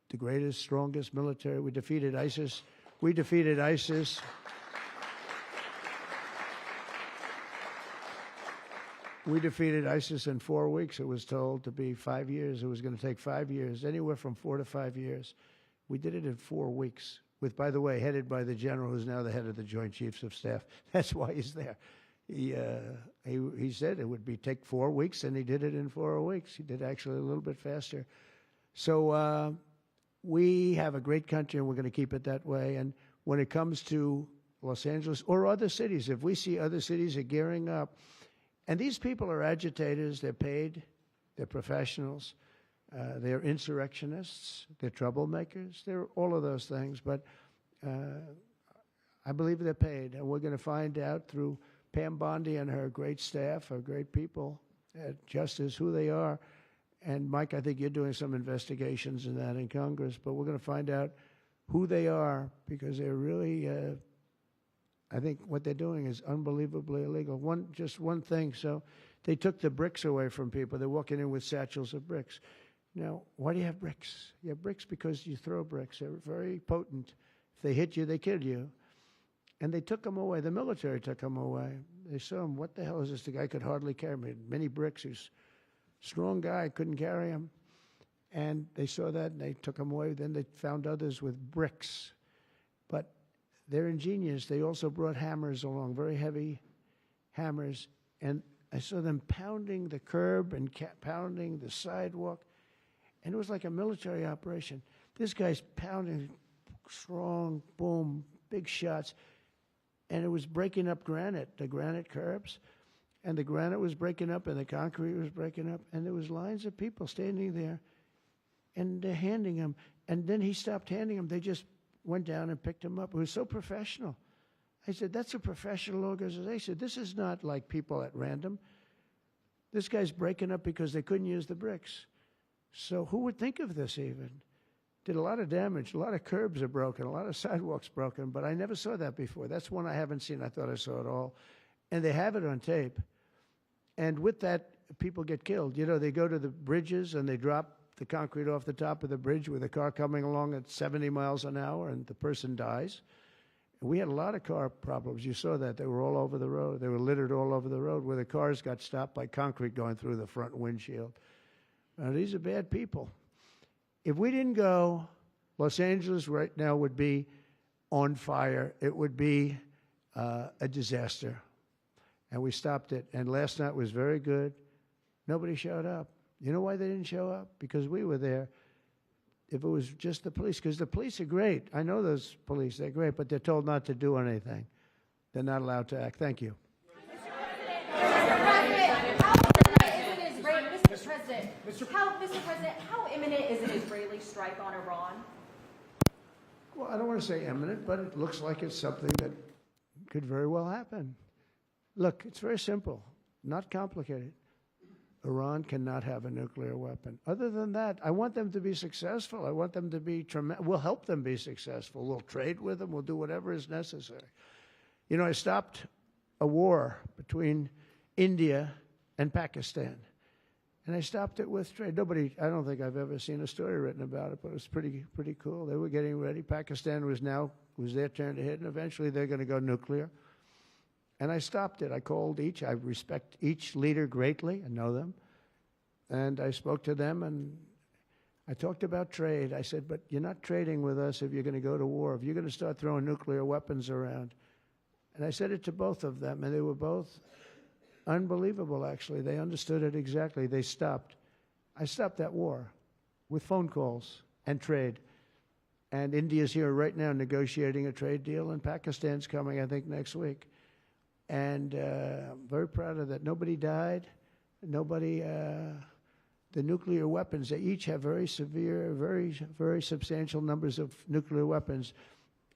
the greatest, strongest military. We defeated ISIS. We defeated ISIS. We defeated ISIS in 4 weeks. It was told to be 5 years. It was going to take 5 years, anywhere from 4 to 5 years. We did it in 4 weeks, with, by the way, headed by the general who's now the head of the Joint Chiefs of Staff. That's why he's there. He said it would take 4 weeks, and he did it in 4 weeks. He did actually a little bit faster. So we have a great country, and we're going to keep it that way. And when it comes to Los Angeles or other cities, if we see other cities are gearing up, and these people are agitators, they're paid, they're professionals, they're insurrectionists, they're troublemakers, they're all of those things. But I believe they're paid, and we're going to find out through Pam Bondi and her great staff, her great people at Justice, who they are. And, Mike, I think you're doing some investigations in that in Congress, but we're going to find out who they are because they're really I think what they're doing is unbelievably illegal. Just one thing. So they took the bricks away from people. They're walking in with satchels of bricks. Now, why do you have bricks? You have bricks because you throw bricks. They're very potent. If they hit you, they kill you. And they took them away. The military took them away. They saw him. What the hell is this? The guy could hardly carry me. Many bricks. He's a strong guy. Couldn't carry him. And they saw that, and they took him away. Then they found others with bricks. But they're ingenious. They also brought hammers along, very heavy hammers. And I saw them pounding the curb and pounding the sidewalk. And it was like a military operation. This guy's pounding strong, boom, big shots. And it was breaking up granite, the granite curbs. And the granite was breaking up and the concrete was breaking up. And there was lines of people standing there and they're handing him. And then he stopped handing them. They just went down and picked him up. It was so professional. I said, that's a professional organization. This is not like people at random. This guy's breaking up because they couldn't use the bricks. So who would think of this even? Did a lot of damage. A lot of curbs are broken. A lot of sidewalks broken. But I never saw that before. That's one I haven't seen. I thought I saw it all. And they have it on tape. And with that, people get killed. You know, they go to the bridges and they drop the concrete off the top of the bridge with a car coming along at 70 miles an hour and the person dies. And we had a lot of car problems. You saw that. They were all over the road. They were littered all over the road where the cars got stopped by concrete going through the front windshield. Now, these are bad people. If we didn't go, Los Angeles right now would be on fire. It would be a disaster. And we stopped it. And last night was very good. Nobody showed up. You know why they didn't show up? Because we were there. If it was just the police, because the police are great. I know those police, they're great, but they're told not to do anything. They're not allowed to act. Thank you. Mr. President, how imminent is an Israeli strike on Iran? Well, I don't want to say imminent, but it looks like it's something that could very well happen. Look, it's very simple, not complicated. Iran cannot have a nuclear weapon. Other than that, I want them to be successful. I want them to be tremendous. We'll help them be successful. We'll trade with them. We'll do whatever is necessary. You know, I stopped a war between India and Pakistan. And I stopped it with trade. Nobody, I don't think I've ever seen a story written about it, but it was pretty cool. They were getting ready. Pakistan was their turn to hit, and eventually they're going to go nuclear. And I stopped it. I called each. I respect each leader greatly. I know them. And I spoke to them, and I talked about trade. I said, but you're not trading with us if you're going to go to war, if you're going to start throwing nuclear weapons around. And I said it to both of them, and they were both unbelievable, actually. They understood it exactly. They stopped. I stopped that war with phone calls and trade. And India's here right now negotiating a trade deal, and Pakistan's coming, I think, next week. And I'm very proud of that. Nobody died. Nobody, the nuclear weapons, they each have very severe, very substantial numbers of nuclear weapons.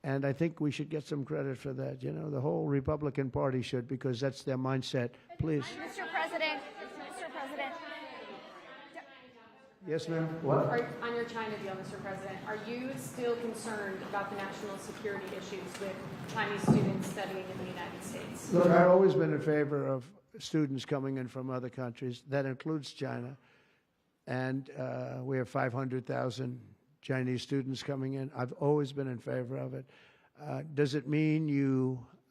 And I think we should get some credit for that. You know, the whole Republican Party should, because that's their mindset. Please. Mr. President. Yes, ma'am. What? On your China deal, Mr. President, are you still concerned about the national security issues with Chinese students studying in the United States? Look, I've always been in favor of students coming in from other countries. That includes China. And we have 500,000 Chinese students coming in. I've always been in favor of it. Does it mean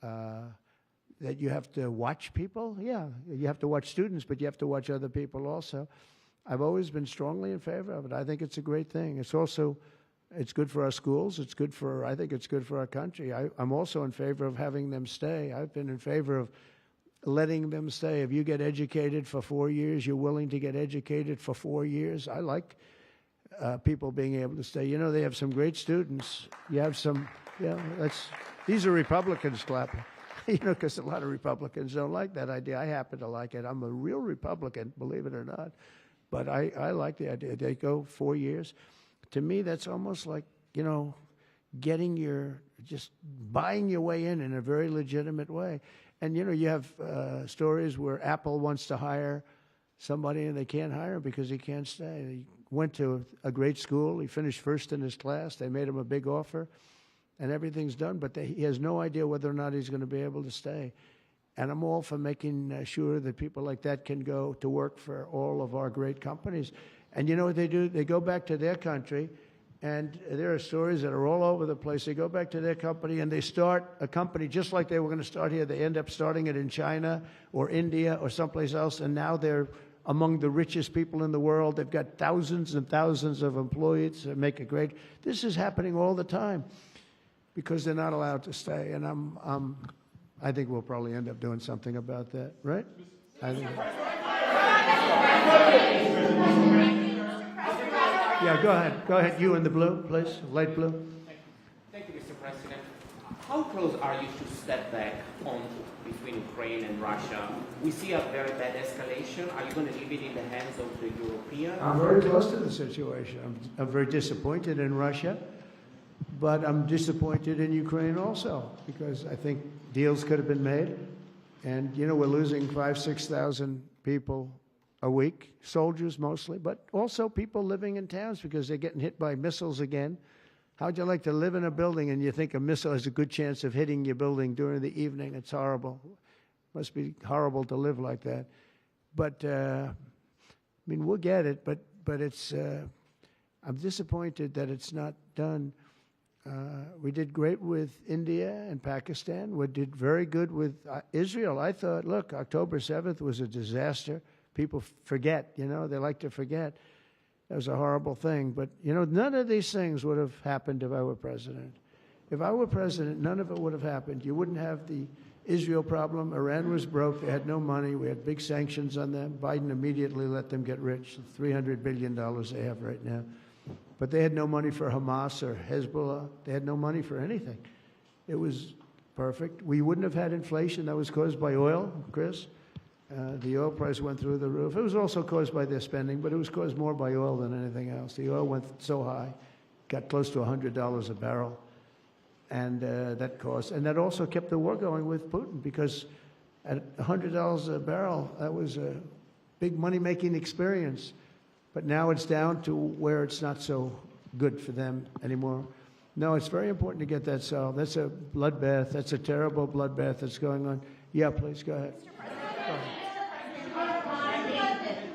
that you have to watch people? Yeah, you have to watch students, but you have to watch other people also. I've always been strongly in favor of it. I think it's a great thing. It's good for our schools. I think it's good for our country. I'm also in favor of having them stay. I've been in favor of letting them stay. If you get educated for 4 years, you're willing to get educated for 4 years. I like people being able to stay. You know, they have some great students. You have some, these are Republicans clapping, you know, because a lot of Republicans don't like that idea. I happen to like it. I'm a real Republican, believe it or not. But I like the idea. They go 4 years. To me, that's almost like, you know, just buying your way in a very legitimate way. And, you know, you have stories where Apple wants to hire somebody and they can't hire him because he can't stay. He went to a great school. He finished first in his class. They made him a big offer, and everything's done. But he has no idea whether or not he's going to be able to stay. And I'm all for making sure that people like that can go to work for all of our great companies. And you know what they do? They go back to their country, and there are stories that are all over the place. They go back to their company, and they start a company just like they were going to start here. They end up starting it in China or India or someplace else, and now they're among the richest people in the world. They've got thousands and thousands of employees that make it great. This is happening all the time because they're not allowed to stay. And I think we'll probably end up doing something about that, right? I think. Yeah, go ahead. Go ahead. You in the blue, please. Light blue. Thank you, Mr. President. How close are you to step back on between Ukraine and Russia? We see a very bad escalation. Are you going to leave it in the hands of the Europeans? I'm very close to the situation. I'm very disappointed in Russia, but I'm disappointed in Ukraine also because I think deals could have been made. And, you know, we're losing 5,000, 6,000 people a week, soldiers mostly, but also people living in towns because they're getting hit by missiles again. How'd you like to live in a building and you think a missile has a good chance of hitting your building during the evening? It's horrible. Must be horrible to live like that. But, I mean, we'll get it, but it's, I'm disappointed that it's not done. We did great with India and Pakistan. We did very good with Israel. I thought, look, October 7th was a disaster. People forget, you know, they like to forget. That was a horrible thing. But, you know, none of these things would have happened if I were president. If I were president, none of it would have happened. You wouldn't have the Israel problem. Iran was broke. They had no money. We had big sanctions on them. Biden immediately let them get rich, $300 billion they have right now. But they had no money for Hamas or Hezbollah. They had no money for anything. It was perfect. We wouldn't have had inflation that was caused by oil, Chris. The oil price went through the roof. It was also caused by their spending, but it was caused more by oil than anything else. The oil went so high, got close to $100 a barrel, and that cost. And that also kept the war going with Putin because at $100 a barrel, that was a big money-making experience. But now it's down to where it's not so good for them anymore. No, it's very important to get that solved. That's a bloodbath. That's a terrible bloodbath that's going on. Yeah, please, go ahead.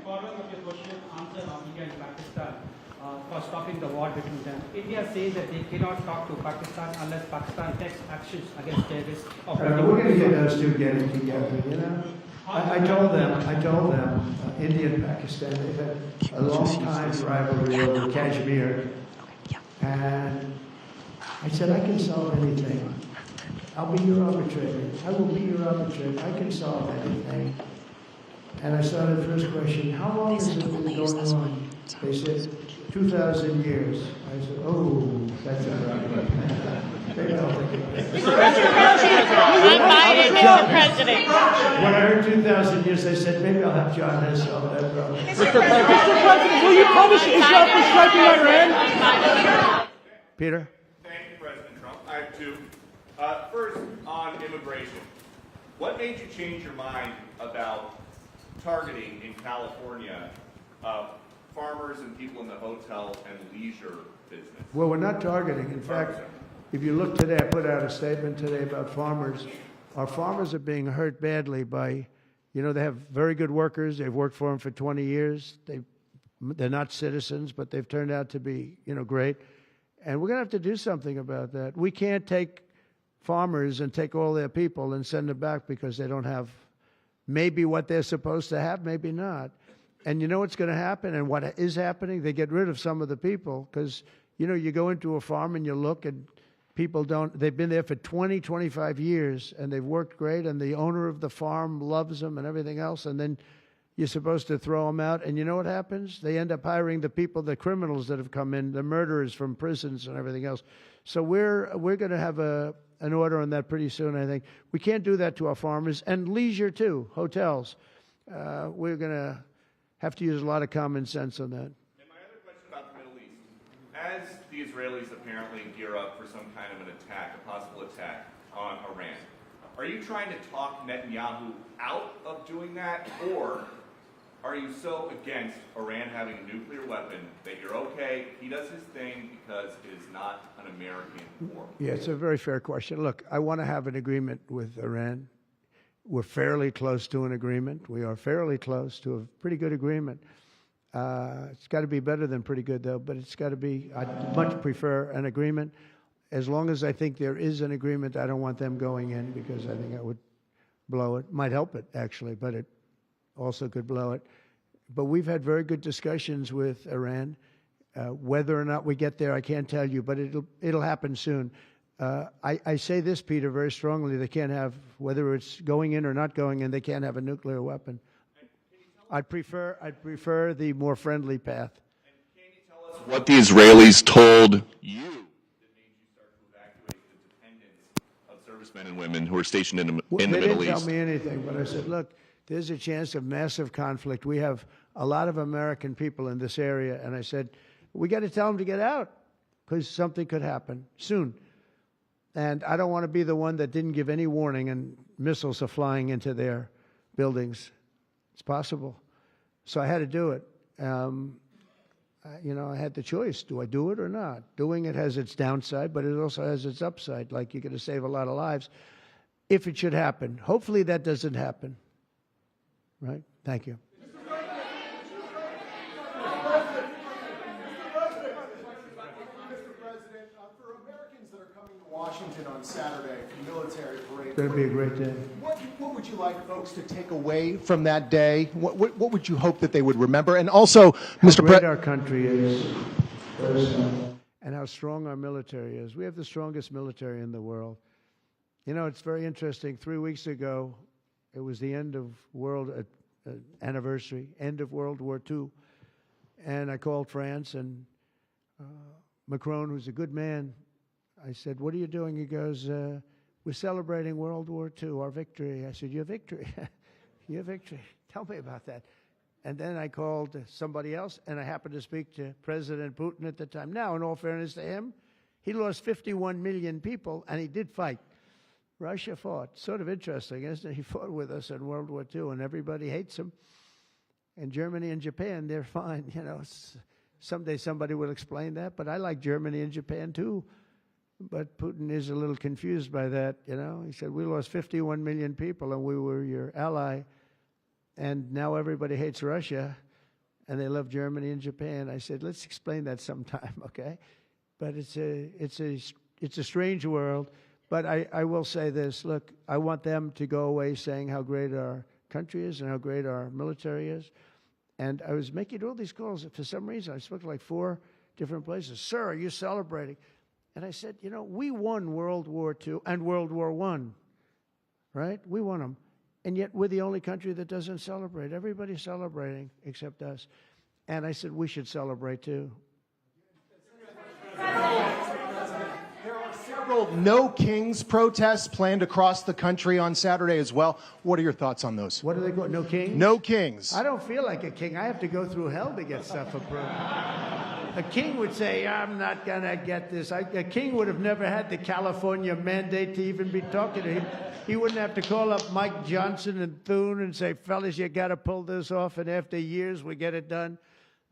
Following up your question, answer on India and Pakistan for stopping the war between them. India says that they cannot talk to Pakistan unless Pakistan takes actions against terrorists. We're going to get those two getting together, you know. I told them, India and Pakistan, they've had a long time rivalry over Kashmir. And I said, I can solve anything. I'll be your arbitrator. I will be your arbitrator. I can solve anything. And I started the first question, how long has it been going on? They said, 2,000 years. I said, oh, that's a problem. Maybe I'll think about it. Mr. President, Mr. President. When I heard 2,000 years, I said, maybe I'll have John Hess solve that problem. Mr. President, will you punish Israel for striking Iran? Peter? Thank you, President Trump. I have two. First, on immigration. What made you change your mind about targeting in California farmers and people in the hotel and leisure business? Well, we're not targeting. In fact, if you look today, I put out a statement today about farmers. Our farmers are being hurt badly by, you know, they have very good workers. They've worked for them for 20 years. They're not citizens, but they've turned out to be, you know, great. And we're going to have to do something about that. We can't take farmers and take all their people and send them back because they don't have maybe what they're supposed to have, maybe not. And you know what's going to happen and what is happening? They get rid of some of the people because, you know, you go into a farm and you look and people they've been there for 20, 25 years and they've worked great and the owner of the farm loves them and everything else. And then you're supposed to throw them out. And you know what happens? They end up hiring the people, the criminals that have come in, the murderers from prisons and everything else. So we're going to have an order on that pretty soon, I think. We can't do that to our farmers and leisure too, hotels. We're going to have to use a lot of common sense on that. And my other question about the Middle East. As the Israelis apparently gear up for some kind of an attack, a possible attack on Iran, are you trying to talk Netanyahu out of doing that, or are you so against Iran having a nuclear weapon that you're okay, he does his thing because it is not an American war? Yeah, it's a very fair question. Look, I want to have an agreement with Iran. We're fairly close to an agreement. We are fairly close to a pretty good agreement. It's got to be better than pretty good, though, but it's got to be, I'd much prefer an agreement. As long as I think there is an agreement, I don't want them going in because I think I would blow it. Might help it, actually, but it also could blow it. But we've had very good discussions with Iran. Whether or not we get there, I can't tell you, but it'll happen soon. I say this, Peter, very strongly. They can't have, whether it's going in or not going in, they can't have a nuclear weapon. I'd prefer the more friendly path. And can you tell us what the Israelis told you that made you start to evacuate the dependents of servicemen and women who are stationed in the Middle East? They didn't tell me anything, but I said, look, there's a chance of massive conflict. We have a lot of American people in this area, and I said, we got to tell them to get out because something could happen soon. And I don't want to be the one that didn't give any warning and missiles are flying into their buildings. It's possible. So I had to do it. I had the choice. Do I do it or not? Doing it has its downside, but it also has its upside. Like you're going to save a lot of lives if it should happen. Hopefully that doesn't happen. Right? Thank you. Washington on Saturday for military parade. It's going to be a great day. What would you like folks to take away from that day? What would you hope that they would remember? And also, Mr. President, our country is, and how strong our military is. We have the strongest military in the world. You know, it's very interesting. 3 weeks ago, it was the end of world anniversary, end of World War II, and I called France and Macron, who's a good man. I said, what are you doing? He goes, we're celebrating World War II, our victory. I said, your victory? Your victory. Tell me about that. And then I called somebody else, and I happened to speak to President Putin at the time. Now, in all fairness to him, he lost 51 million people, and he did fight. Russia fought. Sort of interesting, isn't it? He fought with us in World War II, and everybody hates him. And Germany and Japan, they're fine. You know, someday somebody will explain that, but I like Germany and Japan, too. But Putin is a little confused by that, you know. He said, we lost 51 million people and we were your ally, and now everybody hates Russia and they love Germany and Japan. I said, let's explain that sometime, okay? But it's a strange world. But I will say this, look, I want them to go away saying how great our country is and how great our military is. And I was making all these calls. For some reason, I spoke to like 4 different places. Sir, are you celebrating? And I said, you know, we won World War II and World War I, right? We won them. And yet we're the only country that doesn't celebrate. Everybody's celebrating except us. And I said, we should celebrate too. There are several No Kings protests planned across the country on Saturday as well. What are your thoughts on those? What do they call? No Kings? No Kings. I don't feel like a king. I have to go through hell to get stuff approved. A king would say, I'm not going to get this. A king would have never had the California mandate to even be talking to him. He wouldn't have to call up Mike Johnson and Thune and say, fellas, you got to pull this off, and after years we get it done.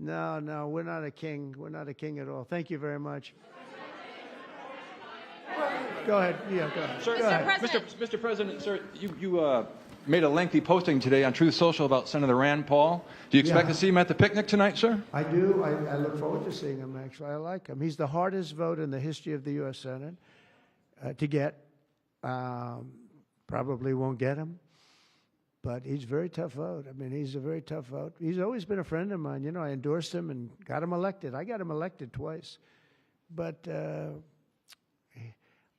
No, we're not a king. We're not a king at all. Thank you very much. Go ahead. Yeah, go ahead. Sir, go ahead. Mr. President, sir, you made a lengthy posting today on Truth Social about Senator Rand Paul. Do you expect to see him at the picnic tonight, sir? I do. I look forward to seeing him, actually. I like him. He's the hardest vote in the history of the U.S. Senate to get. Probably won't get him, but he's a very tough vote. I mean, he's a very tough vote. He's always been a friend of mine. You know, I endorsed him and got him elected. I got him elected twice. But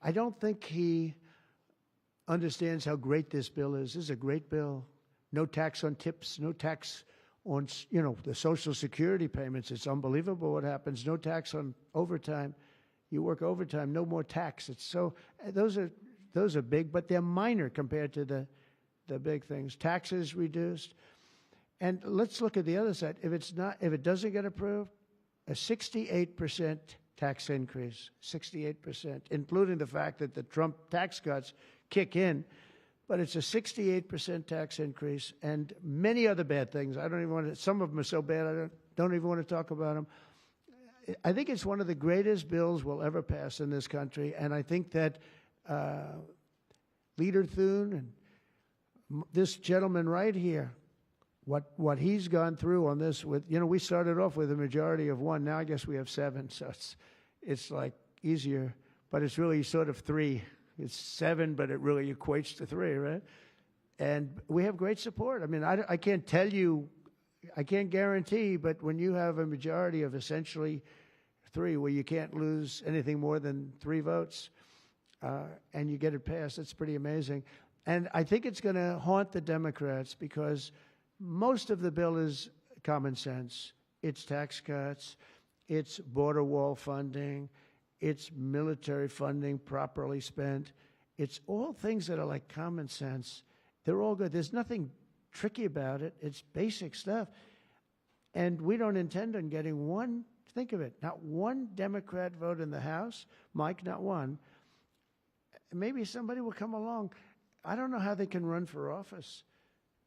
I don't think he understands how great this bill is. This is a great bill. No tax on tips, no tax on, you know, the Social Security payments. It's unbelievable what happens. No tax on overtime. You work overtime, no more tax. It's so, those are big, but they're minor compared to the big things. Taxes reduced. And let's look at the other side. If it doesn't get approved, a 68% tax increase, 68%, including the fact that the Trump tax cuts kick in, but it's a 68% tax increase and many other bad things. I don't even want to, some of them are so bad I don't even want to talk about them. I think it's one of the greatest bills we'll ever pass in this country, and I think that Leader Thune and this gentleman right here, what he's gone through on this with, you know, we started off with a majority of 1. Now I guess we have 7, so it's like easier, but it's really sort of 3. It's 7, but it really equates to 3, right? And we have great support. I mean, I can't tell you, I can't guarantee, but when you have a majority of essentially 3, where you can't lose anything more than 3 votes, and you get it passed, it's pretty amazing. And I think it's going to haunt the Democrats because most of the bill is common sense. It's tax cuts. it's border wall funding, it's military funding properly spent. It's all things that are like common sense. They're all good. There's nothing tricky about it. It's basic stuff. And we don't intend on getting one, think of it, not one Democrat vote in the House. Mike, not one. Maybe somebody will come along. I don't know how they can run for office.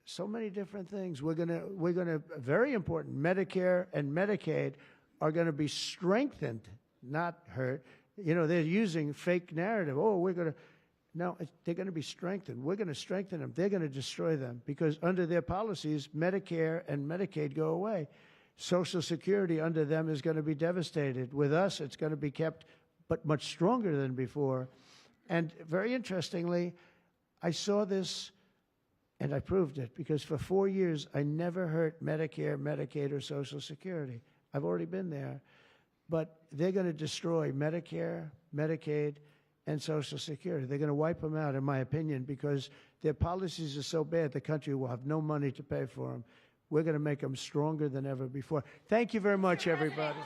So many different things. We're gonna very important, Medicare and Medicaid are gonna be strengthened, not hurt. You know, they're using fake narrative. Oh, we're gonna, no, they're gonna be strengthened. We're gonna strengthen them. They're gonna destroy them because under their policies, Medicare and Medicaid go away. Social Security under them is gonna be devastated. With us, it's gonna be kept, but much stronger than before. And very interestingly, I saw this and I proved it because for 4 years, I never hurt Medicare, Medicaid, or Social Security. I've already been there. But they're going to destroy Medicare, Medicaid, and Social Security. They're going to wipe them out, in my opinion, because their policies are so bad, the country will have no money to pay for them. We're going to make them stronger than ever before. Thank you very much, everybody.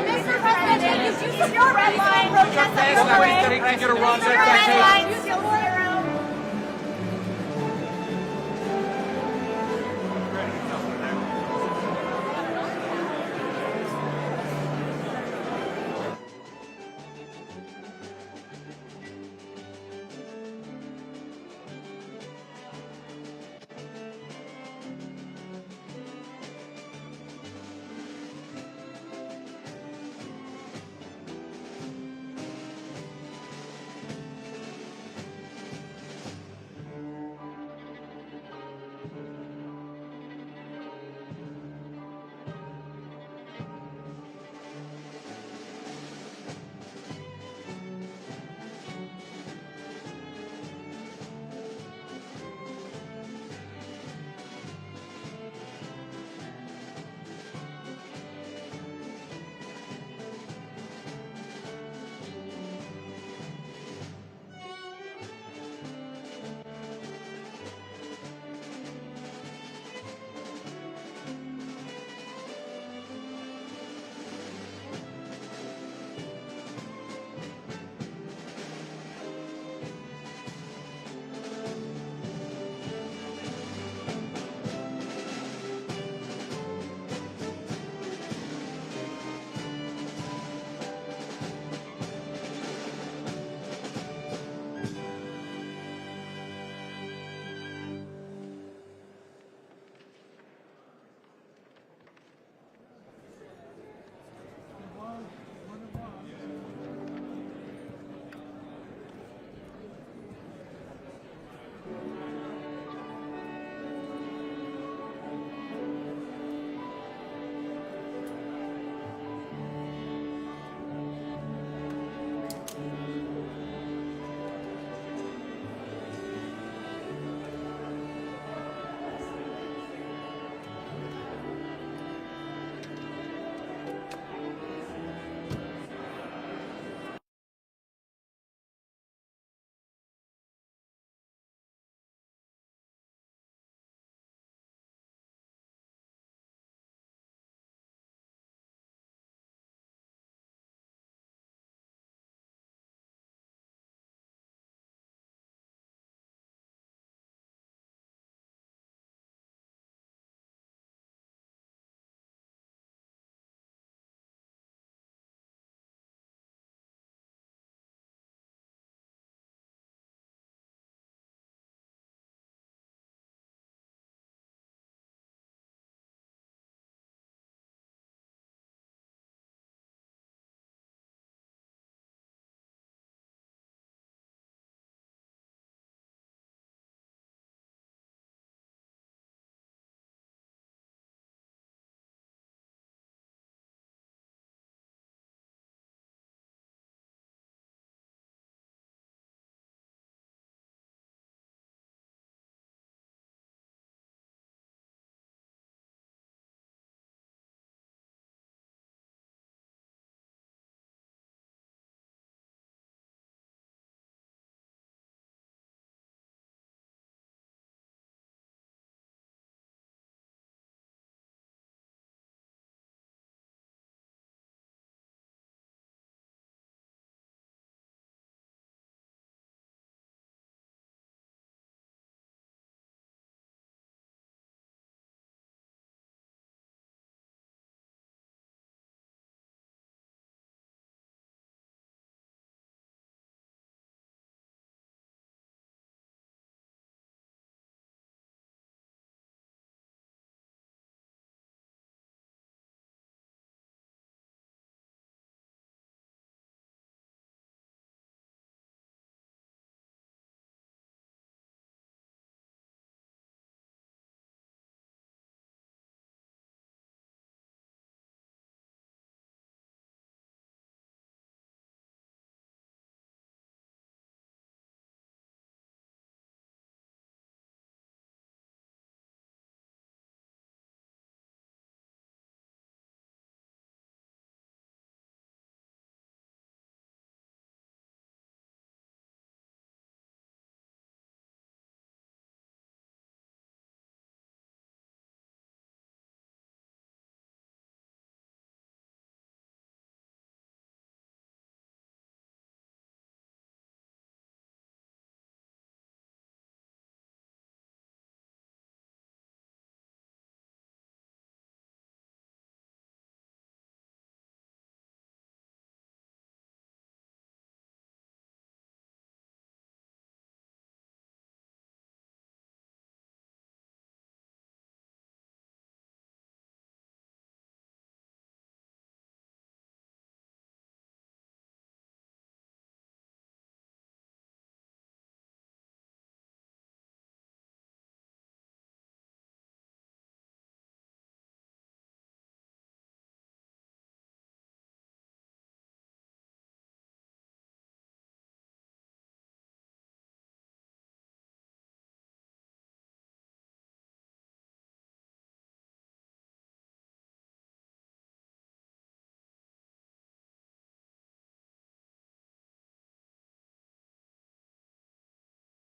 Mr. President, did you support red line protests? Red line.